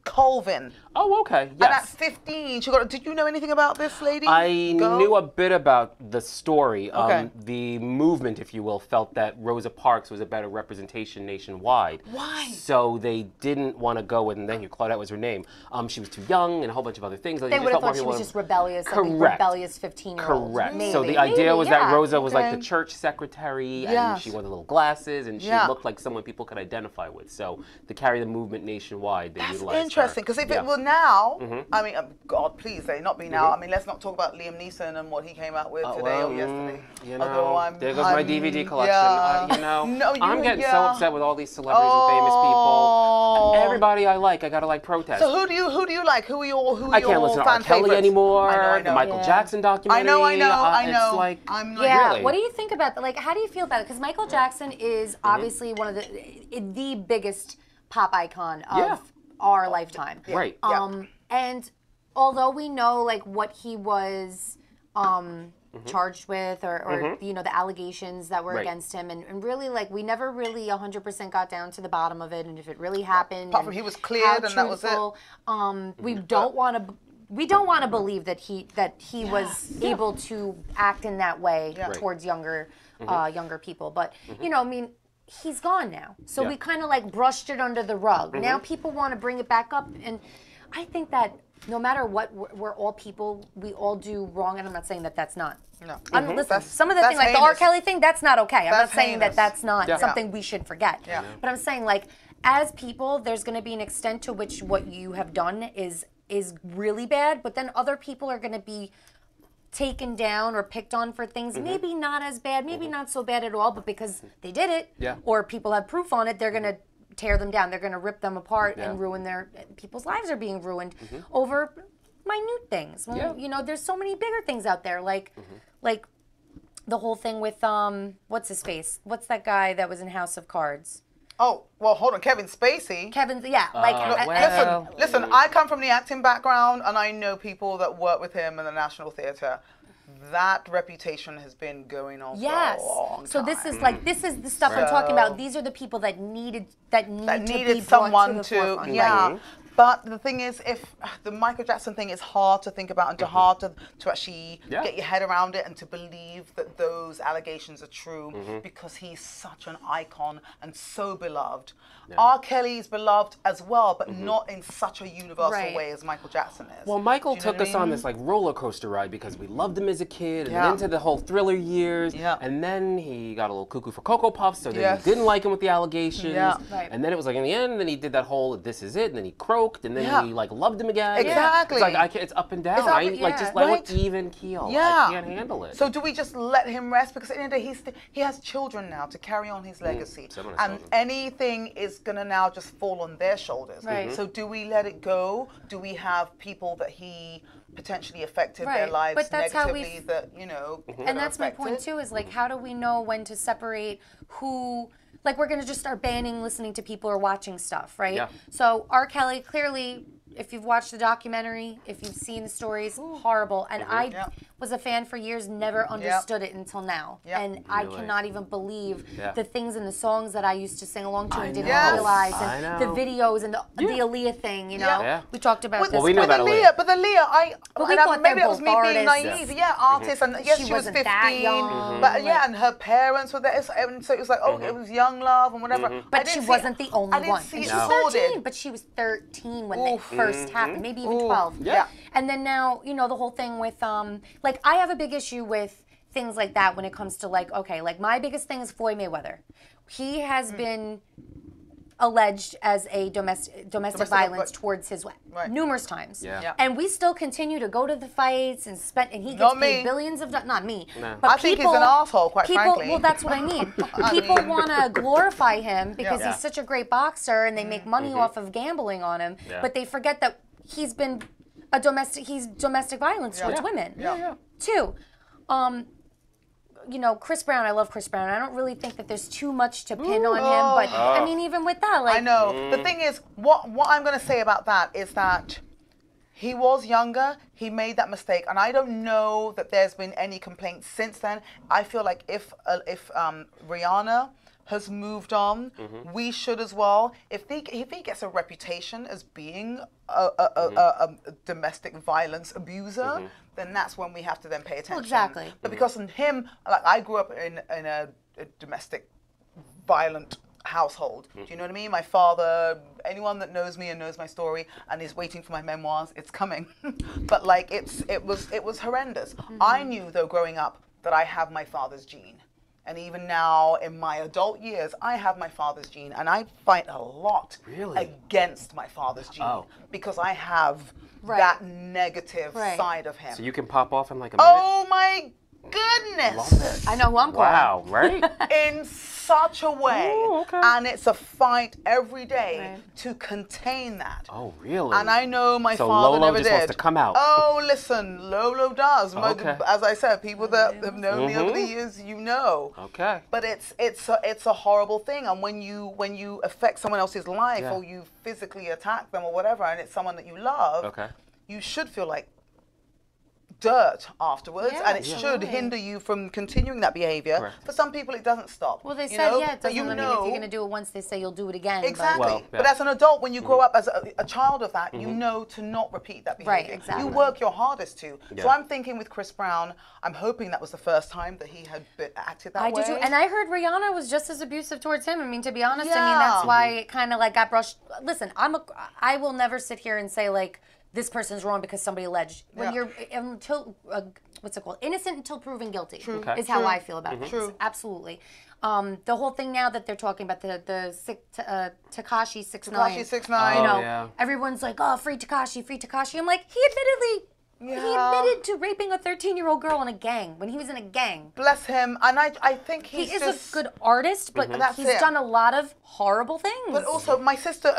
Colvin. Oh, okay, And at yes. 15, she got. Did you know anything about this lady? I Girl? knew a bit about the story. Okay. The movement, if you will, felt that Rosa Parks was a better representation nationwide. Why? So they didn't want to go with, and thank you, Claudette was her name. She was too young and a whole bunch of other things. They would have thought she was just rebellious, like a Correct. rebellious 15-year-old. Correct. Maybe. So the idea was that yeah. Rosa was like Okay. the church secretary, and Yes. she wore the little glasses, and she Yeah. looked like someone people could identify with. So to carry the movement nationwide, they That's utilized her. interesting because if Yeah. it were now, I mean, God, please say not be now. I mean, let's not talk about Liam Neeson and what he came out with today Well, or yesterday. you know, Although there goes my DVD collection. Yeah. No, I'm getting so yeah. upset with all these celebrities and famous people. Everybody I like, I gotta like protest. So who do you like? Who are your I can't listen to fan R. Kelly favorites? anymore. I know. The Michael Yeah. Jackson documentary. I know. It's like, I'm like, Yeah. Really? What do you think about that? Like, how do you feel about it? Because Michael Jackson is obviously one of the biggest pop icon of Yeah. our lifetime. Right. And although we know like what he was charged with or the allegations that were Right. against him and really like we never really 100% got down to the bottom of it and if it really happened Apart from and he was cleared how and that was it. truthful, we don't want to believe that he was able to act in that way Right. towards younger people. But you know, I mean, he's gone now, so we kind of like brushed it under the rug. Now people want to bring it back up, and I think that no matter what, we're all people. We all do wrong, and I'm not saying that that's not. No. Listen, That's- some of the that's things like the R. heinous. Kelly thing, that's not okay. I'm not That's saying that heinous. that's not Yeah. something we should forget. Yeah. But I'm saying like as people, there's going to be an extent to which what you have done is really bad, but then other people are going to be taken down or picked on for things maybe not as bad, maybe not so bad at all, but because they did it Yeah. or people have proof on it, they're going to tear them down. They're going to rip them apart Yeah. and ruin people's lives are being ruined over minute things. Well, Yeah. you know, there's so many bigger things out there like the whole thing with what's his face? What's that guy that was in House of Cards? Oh, well, hold on. Kevin Spacey. Kevin's, yeah, like, wow. Listen, I come from the acting background, and I know people that work with him in the National Theatre. That reputation has been going on for a long time. So this is like, this is the stuff I'm talking about. These are the people that needed to be brought someone to the forefront. yeah. Right. But the thing is, if the Michael Jackson thing is hard to think about and hard to actually get your head around it and to believe that those allegations are true because he's such an icon and so beloved. R. Kelly is beloved as well, but not in such a universal way as Michael Jackson is. Well, Michael took us on this like roller coaster ride because we loved him as a kid and then into the whole Thriller years. And then he got a little cuckoo for Cocoa Puffs, so then we didn't like him with the allegations. And then it was like in the end, and then he did that whole "this is it," and then he croaked, and then we like loved him again. Exactly. It's like it's up and down. Like just let him even keel. I can't handle it. So do we just let him rest? Because at the end of the day, he has children now to carry on his legacy, and anything is gonna now just fall on their shoulders. So do we let it go? Do we have people that he potentially affected their lives but that's negatively how that, you know, and that's my point too, is like, how do we know when to separate who, like, we're gonna just start banning listening to people or watching stuff, right? So R. Kelly, clearly, if you've watched the documentary, if you've seen the stories, horrible. And I was a fan for years, never understood it until now. And I cannot even believe the things in the songs that I used to sing along to and didn't realize. And the videos and the Aaliyah thing, you know? We talked about this. Well, we knew about Aaliyah. But Aaliyah, maybe it was me being naive. Artists. And yes, she was 15. But and her parents were there. And so it was like, it was young love and whatever. But she wasn't the only one. I didn't see it She was 13, but she was 13 when they first happened, maybe even 12. And then now, you know, the whole thing with, like, I have a big issue with things like that when it comes to, like, okay, like, my biggest thing is Floyd Mayweather. He has been alleged as a domestic violence towards his wife numerous times. And we still continue to go to the fights and he gets paid billions of dollars. Not me. But I think he's an asshole, quite frankly. Well, that's what I mean. People want to glorify him because he's such a great boxer and they make money off of gambling on him, but they forget that he's been domestic violence towards women. Two, you know, Chris Brown, I love Chris Brown. I don't really think that there's too much to pin on him, but I mean, even with that, like, I know. The thing is, what I'm going to say about that is that he was younger, he made that mistake, and I don't know that there's been any complaints since then. I feel like if Rihanna has moved on, we should as well. If he gets a reputation as being a domestic violence abuser, then that's when we have to then pay attention. Well, exactly. But because in him, like, I grew up in a domestic violent household. Do you know what I mean? My father, anyone that knows me and knows my story and is waiting for my memoirs, it's coming. But like, it was horrendous. I knew though growing up that I have my father's gene. And even now, in my adult years, I have my father's gene, and I fight a lot against my father's gene because I have that negative side of him. So you can pop off in like a minute? Oh my goodness! Love it. I know who I'm calling. Wow, right? In such a way. Ooh, okay. And it's a fight every day to contain that. Oh, really? And I know my so father Lolo never just did. wants to come out. Oh, listen, Lolo does. Okay. As I said, people that have known me over the years, you know. Okay. But it's a horrible thing, and when you affect someone else's life or you physically attack them or whatever, and it's someone that you love, you should feel like dirt afterwards, and it should hinder you from continuing that behavior. Correct. For some people, it doesn't stop. Well, they said, know? it But doesn't mean if you're going to do it once, they say you'll do it again. Exactly. Well, But as an adult, when you grow up as a child of that, you know to not repeat that behavior. Right, exactly. You work your hardest to. So I'm thinking with Chris Brown, I'm hoping that was the first time that he had acted that way. I did too. And I heard Rihanna was just as abusive towards him. I mean, to be honest, I mean, that's why it kind of like got brushed. Listen, I will never sit here and say like, this person's wrong because somebody alleged. When you're what's it called? Innocent until proven guilty is how I feel about things. Absolutely. The whole thing now that they're talking about the Tekashi 6ix9ine. Tekashi 6ix9ine. You know, everyone's like, oh, free Tekashi, free Tekashi. I'm like, he admitted to raping a 13-year-old girl in a gang when he was in a gang. Bless him. And I think he is a good artist, but he's done a lot of horrible things. But also, my sister,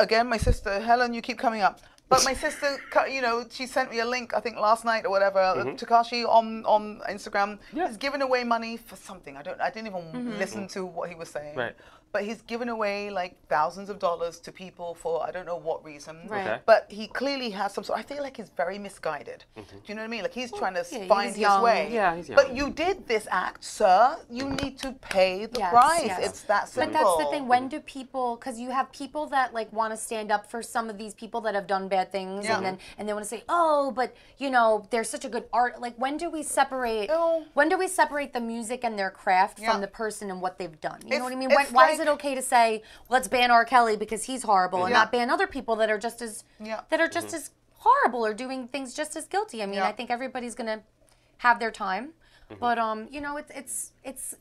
Helen, you keep coming up. But my sister, you know, she sent me a link, I think last night or whatever. Tekashi on Instagram is giving away money for something. I didn't even listen to what he was saying. Right. but he's given away like thousands of dollars to people for I don't know what reason. Right. Okay. But he clearly has some sort. I feel like he's very misguided. Do you know what I mean? Like he's trying to yeah, he find was his young. way. Yeah, he's young. But you did this act, sir. You need to pay the Yes, price. yes. It's that simple. But that's the thing. When do people? Because you have people that like want to stand up for some of these people that have done bad things, Yeah. and they want to say, oh, but you know, they're such a good art. Like, when do we separate? No. When do we separate the music and their craft Yeah. from the person and what they've done? You It's- know what I mean? it's Why is like- it okay to say let's ban R. Kelly because he's horrible, and Yeah. not ban other people that are just as Yeah. as horrible or doing things just as guilty? I mean, Yeah. I think everybody's gonna have their time, but you know, it's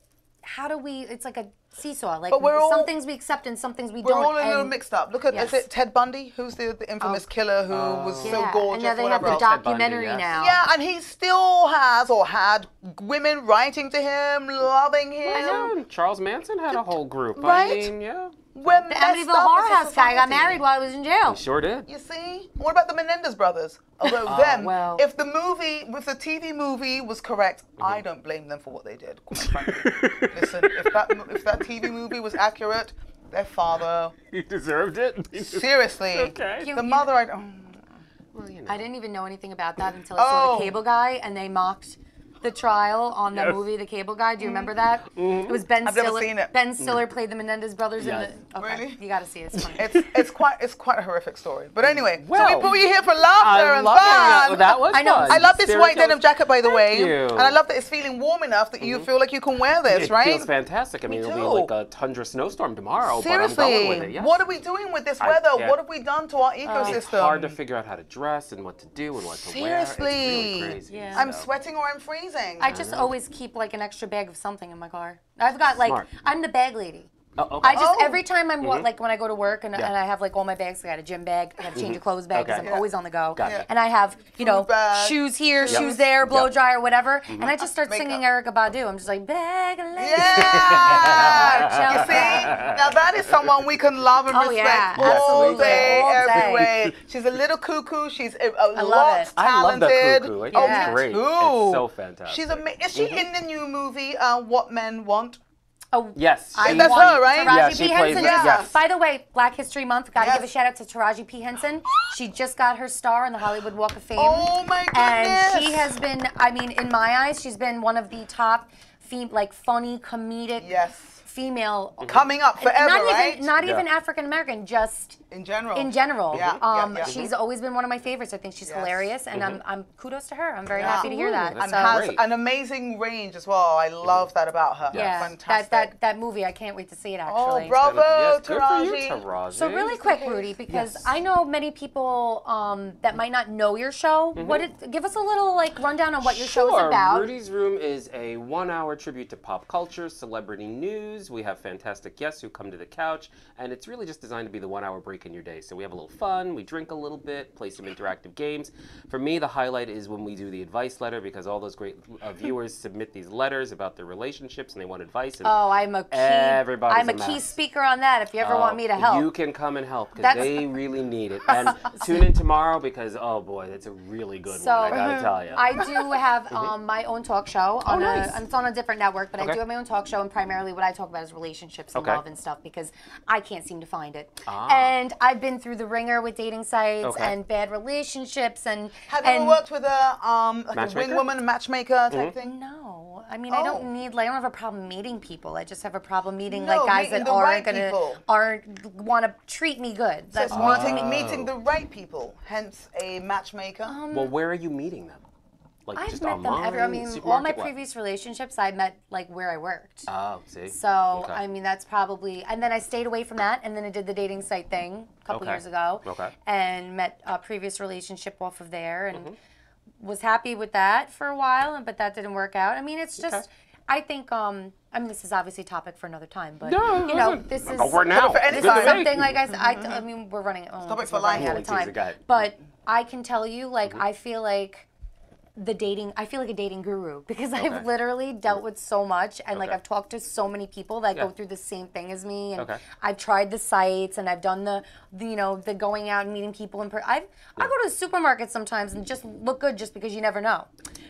how do we? It's like a seesaw. Like But we're all- some things we accept and some things we We're don't. all a little and- mixed up. Look at, Yes. is it Ted Bundy? Who's the infamous killer who was so Yeah, gorgeous? and now they have whatever the else. Ted Bundy, documentary yes. now. Yeah, and he still has or had women writing to him, loving him. Yeah, Charles Manson had a whole group. Right? I mean, yeah. We're The messed Amityville up Horror as a House guy got society. married while he was in jail. Sure did. You see? What about the Menendez brothers? Although well. if the TV movie was correct, I don't blame them for what they did. Quite frankly. Listen, if that TV movie was accurate, their father, He deserved it. seriously, Okay. You- the you- mother, Well, you know. I didn't even know anything about that until I saw Oh. The Cable Guy, and they mocked the trial on the Yes. movie The Cable Guy. Do you remember that? It was Ben I've Stiller. never seen it. Ben Stiller played the Menendez brothers Yes. in the. Okay, Really? you got to see it. It's funny. it's quite a horrific story. But anyway, Well, so we put you here for laughter I and love fun. that was I know. fun. I love this white Stereotypes- denim jacket, by the way, you. and I love that it's feeling warm enough that you feel like you can wear this, It right? feels fantastic. I mean, it'll be too. like a tundra snowstorm tomorrow, Seriously, but I'm going with it. Yes. what are we doing with this I weather? can't- What have we done to our ecosystem? It's hard to figure out how to dress and what to do and what to wear. It's Seriously, really crazy. Yeah. I'm so. sweating or I'm freezing. I just always keep like an extra bag of something in my car. I've got like Smart. I'm the bag lady. Oh, okay. I just Oh. every time I'm like when I go to work and, Yeah. and I have like all my bags. I got a gym bag. I got a change of clothes bag because Okay. I'm always on the go. Gotcha. Yeah. And I have bag. shoes here, Yep. shoes there, blow Yep. dryer, whatever. And I just start Makeup. singing Erykah Badu. I'm just like bag lady. Yeah! You see, now that is someone we can love and Oh, respect yeah, all absolutely. day, All day. every way. She's a little cuckoo. She's a love lot it. I love talented. the cuckoo. It's Yeah. great. Too. It's so fantastic. She's amazing. Is she in the new movie What Men Want? Oh, Yes. I she- That's want her, right? Taraji Yeah, P. she plays Henson. it, just- yes. By the way, Black History Month. Got to Yes. give a shout out to Taraji P. Henson. She just got her star on the Hollywood Walk of Fame. Oh my And goodness. she has been, I mean, in my eyes, she's been one of the top, like funny, comedic Yes. female. Coming up forever, Not right? even, not Yeah. even African American, just in general. in general. Yeah, yeah. She's always been one of my favorites. I think she's Yes. hilarious, and I'm kudos to her. I'm very Yeah. happy to hear that. Ooh, And So, has great. an amazing range as well. I love that about her. yeah, Fantastic. that movie, I can't wait to see it. Oh, Actually. bravo, Yes, good for you, Taraji. Taraji. So really quick, Rudy, because Yes. I know many people that might not know your show. Give us a little like rundown on what your show is Sure. about. Rudy's Room is a 1-hour tribute to pop culture, celebrity news. We have fantastic guests who come to the couch, and it's really just designed to be the 1-hour break in your day. So we have a little fun, we drink a little bit, play some interactive games. For me, the highlight is when we do the advice letter, because all those great viewers submit these letters about their relationships and they want advice. And Oh, I'm a key. Everybody's I'm a a key mess. speaker on that. If you ever want me to help. You can come and help because That's- they really need it. And tune in tomorrow because, oh boy, that's a really good So one, I gotta tell you. I do have my own talk show. On nice. It's on a different network, but I Okay. do have my own talk show, and primarily what I talk about is relationships and Okay. love and stuff because I can't seem to find it. Ah. And I've been through the ringer with dating sites Okay. and bad relationships and. Have you ever worked with a like a Matchmaker? wing woman, matchmaker type thing? No, I mean I Oh. don't need. Like, I don't have a problem meeting people. I just have a problem meeting No, like guys meeting that the right people. aren't want to treat me good. So it's That's meeting the right people, hence a matchmaker. Well, where are you meeting them? Like I've just met online? them I mean, all my supermarket, what? previous relationships I met like where I worked. Oh, see. So, Okay. I mean, that's probably, and then I stayed away from that, and then I did the dating site thing a couple Okay. years ago, Okay. and met a previous relationship off of there, and Mm-hmm. was happy with that for a while, but that didn't work out. I mean, it's just, I think, I mean, this is obviously a topic for another time, but, No, you know, listen, this is, go for it now. for any this time. is something, like I said, I mean, we're running, Topic for we're running life. out of Holy time, Jesus, go ahead. but I can tell you, like, Mm-hmm. I feel like, I feel like a dating guru because I've Okay. literally dealt with so much and like Okay. I've talked to so many people that Yeah. go through the same thing as me and Okay. I've tried the sites and I've done the you know the going out and meeting people in person. I go to the supermarket sometimes and just look good just because you never know.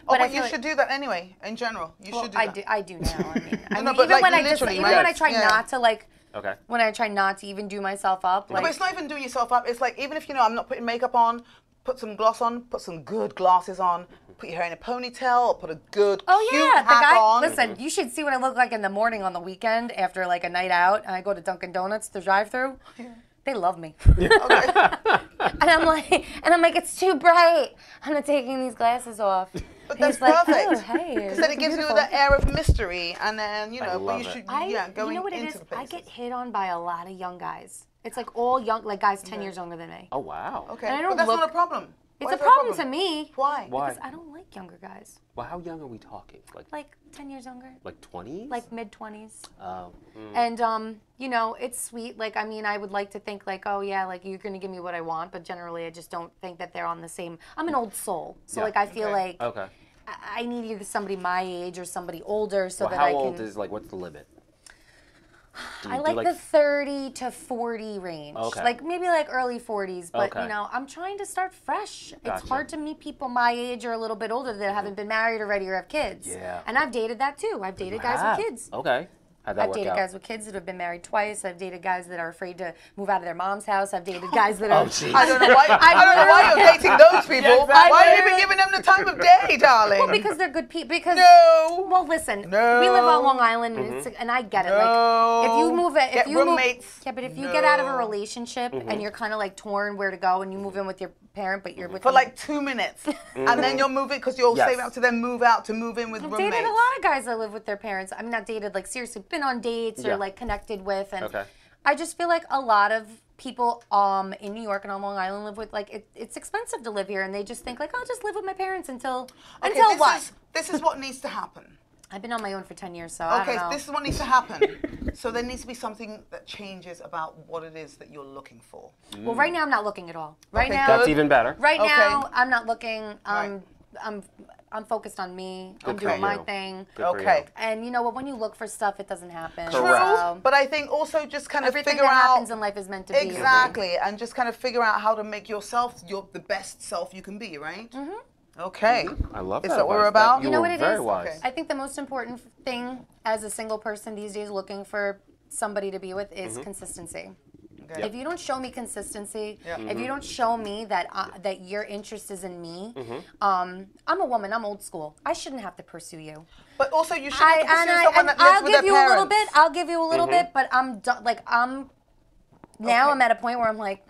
But I you feel should do that anyway. In general, you well, should do I that. do now. I mean, No, but even like when I just literally, even right? when I try Yeah. not to like Okay. When I try not to even do myself up. But it's not even doing yourself up. It's like, even if, I'm not putting makeup on, put some gloss on, put some good glasses on, put your hair in a ponytail, or put a good, cute hat on. Listen, you should see what I look like in the morning on the weekend after like a night out, and I go to Dunkin' Donuts, the drive-thru. They love me. And I'm like, it's too bright. I'm not taking these glasses off. But that's like, perfect. oh, hey, because then it gives you that air of mystery, and then, but you should, going you know what it into is? the places. I get hit on by a lot of young guys. It's like all young, like guys 10 years younger than me. Oh, wow. Okay, And I but don't that's look- not a problem. It's Why a is that a problem to me. Why? Because I don't like younger guys. Well, how young are we talking? Like 10 years younger. Like 20s? Like mid-20s. Oh. And, it's sweet. Like, I mean, I would like to think like, oh, yeah, like you're going to give me what I want. But generally, I just don't think that they're on the same. I'm an old soul. So, Yeah. like, I feel like Okay. I need either somebody my age or somebody older so that how I can. old is, what's the limit? Do you I do, like the 30 to 40 range. Okay. Like maybe like early 40s, but Okay. I'm trying to start fresh. It's Gotcha. hard to meet people my age or a little bit older that haven't been married already or have kids. Yeah. And I've dated that too. I've dated guys Ah, with kids. Okay. How'd that I've work dated out? guys with kids that have been married twice. I've dated guys that are afraid to move out of their mom's house. I've dated guys that are. jeez. I don't know why. I don't know why you're dating those people. exactly. Why are you even giving them the time of day, darling? Well, because they're good people. Because No. Well, listen. No. We live on Long Island, and I get it. Like, if you move it, Get roommates. yeah, but if you get out of a No. relationship and you're kind of like torn where to go, and you move in with your parent, but you're with For them- like 2 minutes, and then you'll move it because you're Yes. saving up to then move out to move in with I've roommates. dated a lot of guys that live with their parents. I'm not dated like seriously, been on dates or Yeah. like connected with, and Okay. I just feel like a lot of people in New York and on Long Island live with like it's expensive to live here, and they just think like I'll just live with my parents until Okay, what? This is what needs to happen. I've been on my own for 10 years, so I Okay, don't know. this is what needs to happen. So there needs to be something that changes about what it is that you're looking for. Well, right now I'm not looking at all. Right Okay, now, That's even better. right Okay. now I'm not looking. Right. I'm focused on me. I'm Good for doing my you. thing. Good for Okay. you. And you know what? When you look for stuff, it doesn't happen. True, So but I think also just kind of everything figure that out happens in life is meant to be. exactly, and just kind of figure out how to make yourself the best self you can be, right? Mm-hmm. Okay. I love Is that. that what we're advice. about? You know were what it very is? wise. Okay. I think the most important thing as a single person these days looking for somebody to be with is consistency. Okay. If you don't show me consistency, Yeah. if you don't show me that that your interest is in me, I'm a woman. I'm old school. I shouldn't have to pursue you. But also, you should have to pursue someone that lives I'll with give their you parents. a little bit. I'll give you a little bit, but I'm now Okay. I'm at a point where I'm like,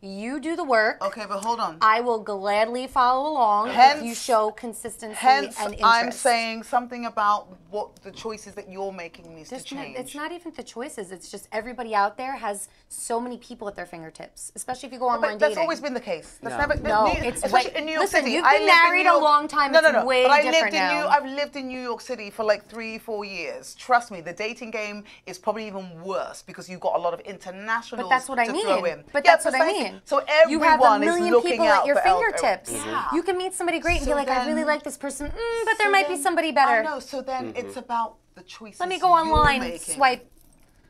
you do the work. Okay, but hold on. I will gladly follow along Hence- if you show consistency Hence, and interest. I'm saying something about what the choices that you're making needs to change. It's not even the choices. It's just everybody out there has so many people at their fingertips, especially if you go online But that's dating. always been the case. That's No. never. No, New- it's especially way- in New York listen, City. you've I been lived in married New a York- long time, No, it's no, no. way but I different lived in now. I've lived in New York City for like 3-4 years. Trust me, the dating game is probably even worse because you've got a lot of internationals But that's what I to mean. throw in. But Yeah, that's what I precisely. mean. So You have a everyone is million looking people out at your for fingertips. Yeah. You can meet somebody great and So be like, I really then- like this person, but there So might be then- somebody better. I know. So then it's about the choices. Let me go you're online, making. swipe,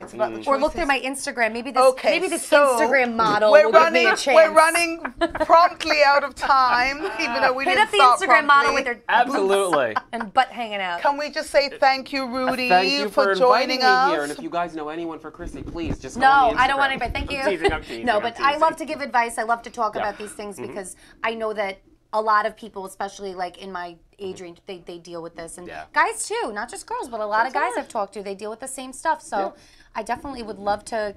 It's about the choices. or look through my Instagram. Maybe this, Okay, maybe this so Instagram model we're will running, give me a chance. We're running promptly out of time, even though we Hit didn't up the start Instagram model promptly. with their Absolutely. and butt hanging out. Can we just say thank you, Rudy, Thank you for inviting joining me us? here. And if you guys know anyone for Chrissy, please just go No, on the I don't want Instagram. anybody. Thank you. I'm teasing, I'm teasing, no, I'm but I teasing. love to give advice. I love to talk Yeah. about these things because I know that a lot of people, especially like in my age range, they deal with this. And Yeah. guys too, not just girls, but a lot of guys I've talked to, they deal with the same stuff. So I definitely would love to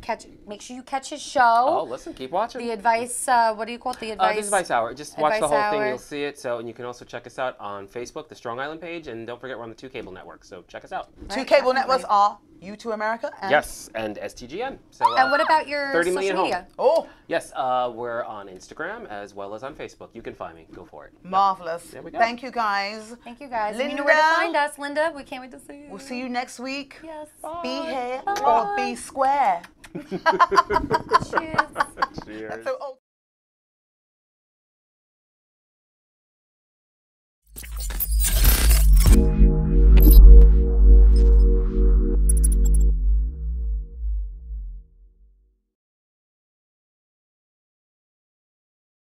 make sure you catch his show. Oh, listen, keep watching. The advice, what do you call it? The advice? This is Advice Hour. Just watch the Advice whole thing. Hour. You'll see it. So, and you can also check us out on Facebook, the Strong Island page, and don't forget we're on the 2 cable networks. So check us out. Two Right, cable definitely. networks are U2 America and Yes, and STGN. So, And what about your 30 social million home. media? Oh, Yes, we're on Instagram as well as on Facebook. You can find me. Go for it. marvelous. There we go. Thank you, guys. Thank you guys. And you know where to Linda? find us, Linda. We can't wait to see you. We'll see you next week. Yes. Be here Bye. or be square. Cheers. Cheers. So,